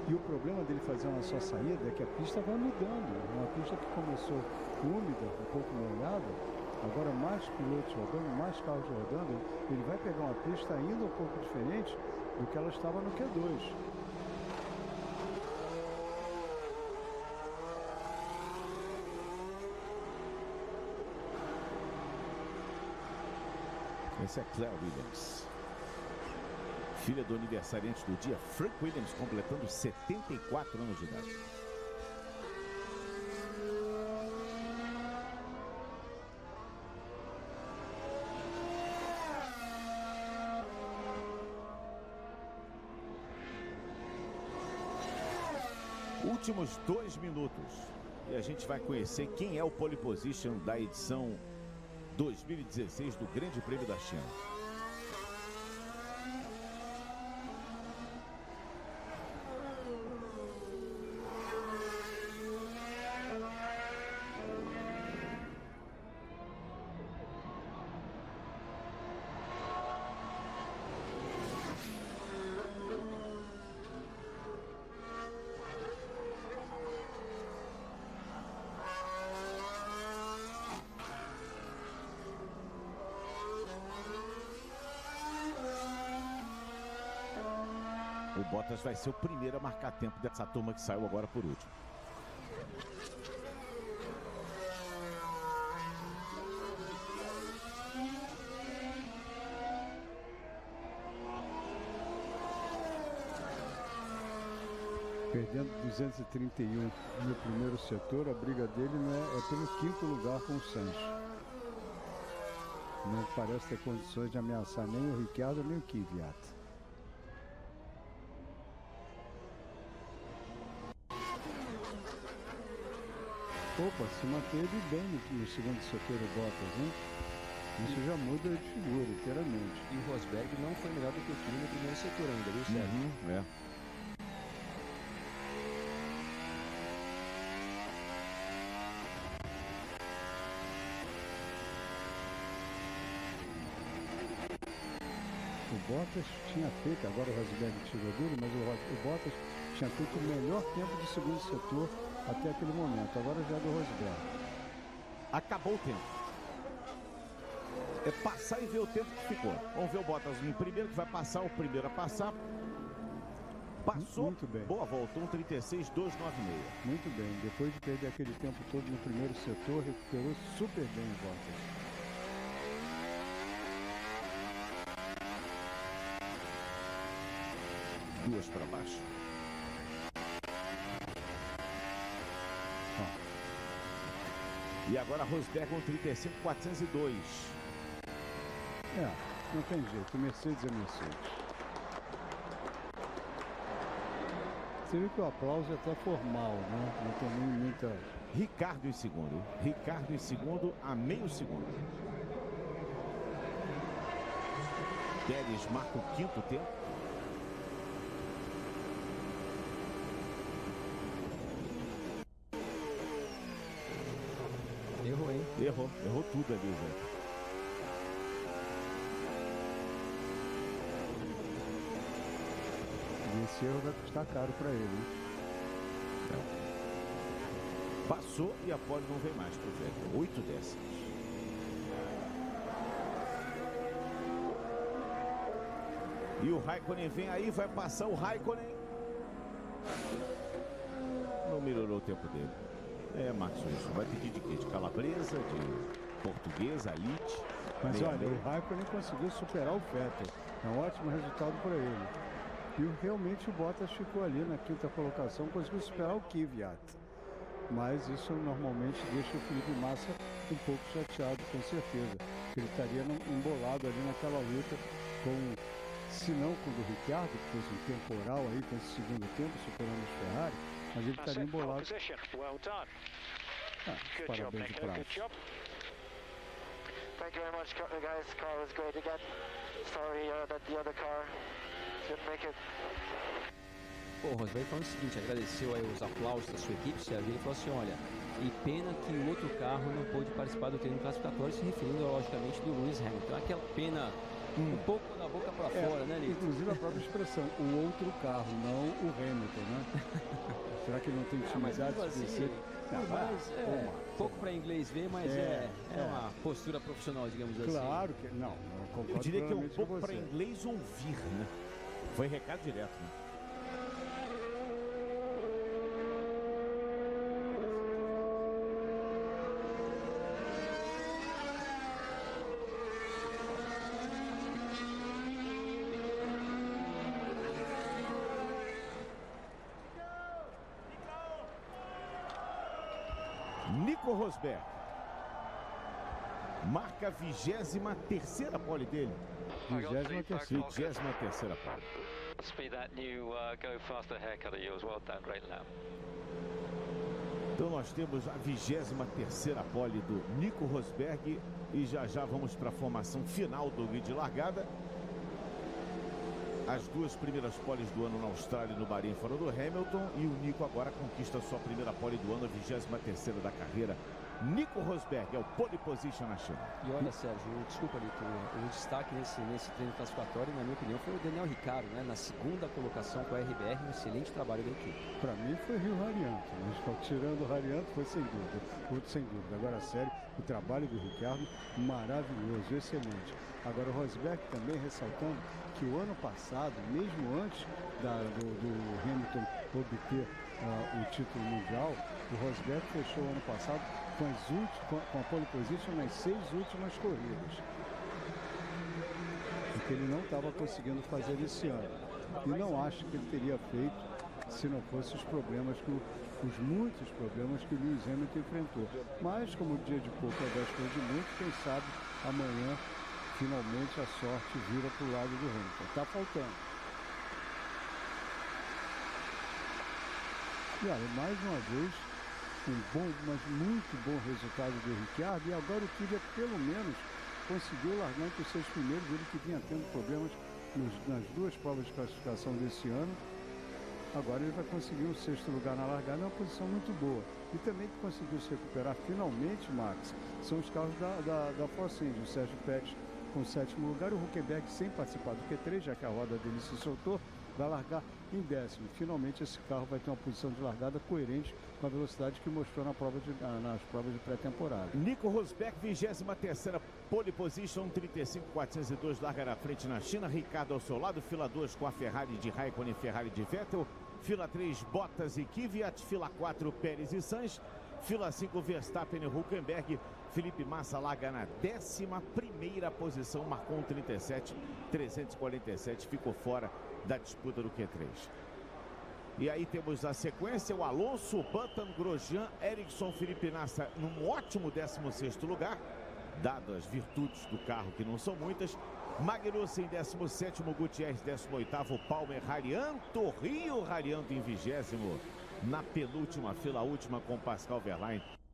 E o problema dele fazer uma só saída é que a pista vai mudando. Uma pista que começou úmida, um pouco molhada, agora mais pilotos rodando, mais carros rodando, ele vai pegar uma pista ainda um pouco diferente do que ela estava no Q2. Esse é Claire Williams. Filha do aniversariante do dia, Frank Williams, completando 74 anos de idade. Últimos 2 minutos. E a gente vai conhecer quem é o pole position da edição 2016 do Grande Prêmio da China. O Bottas vai ser o primeiro a marcar tempo dessa turma que saiu agora por último. Perdendo 231 no primeiro setor, a briga dele é pelo 5º lugar com o Sainz. Não parece ter condições de ameaçar nem o Ricciardo nem o Kvyat. Opa, se manteve bem no segundo setor o Bottas, hein? Isso já muda de figura, inteiramente. E o Rosberg não foi melhor do que o Kimi no primeiro setor ainda, viu, Sérgio? O Bottas tinha feito, agora o Rosberg tirou dele, mas o Bottas tinha feito o melhor tempo do segundo setor até aquele momento. Agora já é do Rosberg. Acabou o tempo. É passar e ver o tempo que ficou. Vamos ver o Bottas em primeiro, que vai passar o primeiro a passar. Passou. Muito bem. Boa volta, 1:36, 2:96. Muito bem. Depois de perder aquele tempo todo no primeiro setor, recuperou super bem o Bottas. Duas para baixo. E agora Rosberg com 35.402. Não tem jeito. Mercedes é Mercedes. Você viu que o aplauso é até formal, né? Não tem nem muita... Ricardo em segundo. Ricardo em segundo a meio segundo. Pérez marca o 5º tempo. Errou, hein? Errou tudo ali, velho. E esse erro vai custar caro para ele, hein? Passou e a pole não vem mais pro Vettel. 8 décimos. E o Raikkonen vem aí, vai passar o Raikkonen. Não melhorou o tempo dele. Max Wilson vai pedir de quê? De calabresa, de portuguesa, elite. Mas olha, o Raikkonen conseguiu superar o Vettel. É um ótimo resultado para ele. E realmente o Bottas ficou ali na 5ª colocação, conseguiu superar o Kvyat. Mas isso normalmente deixa o Felipe Massa um pouco chateado, com certeza. Ele estaria embolado ali naquela luta se não com o do Ricciardo, que fez um temporal aí com esse segundo tempo, superando os Ferrari, mas ele estaria embolado. Parabéns de prazo. Thank you very much, guys. Car was great again. Sorry that the other car didn't make it. Pô, o Rosberg falando o seguinte, agradeceu aí os aplausos da sua equipe, Sérgio. Ele falou assim, olha, e pena que o outro carro não pôde participar do treino classificatório, se referindo, logicamente, do Lewis Hamilton. Aquela pena um pouco da boca para fora, né, Lito? Inclusive a própria expressão, o outro carro, não o Hamilton, né? Será que ele não tem intimidade suficiente? Pouco para inglês ver, mas é uma postura profissional, digamos assim. Claro que não, eu concordo. Eu diria que é um pouco para inglês ouvir, né? Foi recado direto, né? Nico Rosberg marca a 23ª pole dele. 23ª pole. Speed that new go faster haircut of yours. Well done, great lap. Então nós temos a 23ª pole do Nico Rosberg e já vamos para a formação final do grid de largada. As duas primeiras poles do ano na Austrália e no Bahrein foram do Hamilton e o Nico agora conquista sua primeira pole do ano, a 23ª da carreira. Nico Rosberg é o pole position na China. E olha, Sérgio, desculpa, Lito, o destaque nesse treino classificatório, na minha opinião, foi o Daniel Ricciardo, né? Na 2ª colocação com a RBR, um excelente trabalho da equipe. Para mim foi Rio Harianto, mas tirando o Harianto foi sem dúvida, outro sem dúvida. Agora, sério, o trabalho do Ricciardo maravilhoso, excelente. Agora o Rosberg também ressaltando que o ano passado, mesmo antes do Hamilton obter o título mundial, o Rosberg fechou o ano passado com a pole position nas 6 últimas corridas. O que ele não estava conseguindo fazer esse ano. E não acho que ele teria feito se não fossem os muitos problemas que o Lewis Hamilton enfrentou. Mas, como o dia de pouco é véspera de muito, quem sabe amanhã finalmente a sorte vira para o lado do Hamilton. Está faltando. E olha, mais uma vez, mas muito bom resultado do Ricciardo. E agora o Kvyat pelo menos conseguiu largar entre os 6 primeiros. Ele que vinha tendo problemas nas 2 provas de classificação desse ano. Agora ele vai conseguir o 6º lugar na largada, é uma posição muito boa. E também que conseguiu se recuperar finalmente, Max, são os carros da Force India. O Sérgio Pérez com o 7º lugar, o Hülkenberg sem participar do Q3, já que a roda dele se soltou, vai largar em 10º. Finalmente esse carro vai ter uma posição de largada coerente com a velocidade que mostrou nas provas de pré-temporada. Nico Rosberg, 23ª pole position, 35.402, larga na frente na China. Ricardo ao seu lado, fila 2 com a Ferrari de Raikkonen e Ferrari de Vettel. Fila 3, Bottas e Kvyat. Fila 4, Pérez e Sainz. Fila 5, Verstappen e Hülkenberg. Felipe Massa larga na 11ª posição, marcou um 37.347, ficou fora da disputa do Q3. E aí temos a sequência, o Alonso, Button, Grosjean, Ericsson, Felipe Massa num ótimo 16º lugar, dado as virtudes do carro que não são muitas. Magnussen 17º, Gutierrez 18º, Palmer, Harianto, Rio Harianto em 20º, na penúltima fila, última com Pascal Wehrlein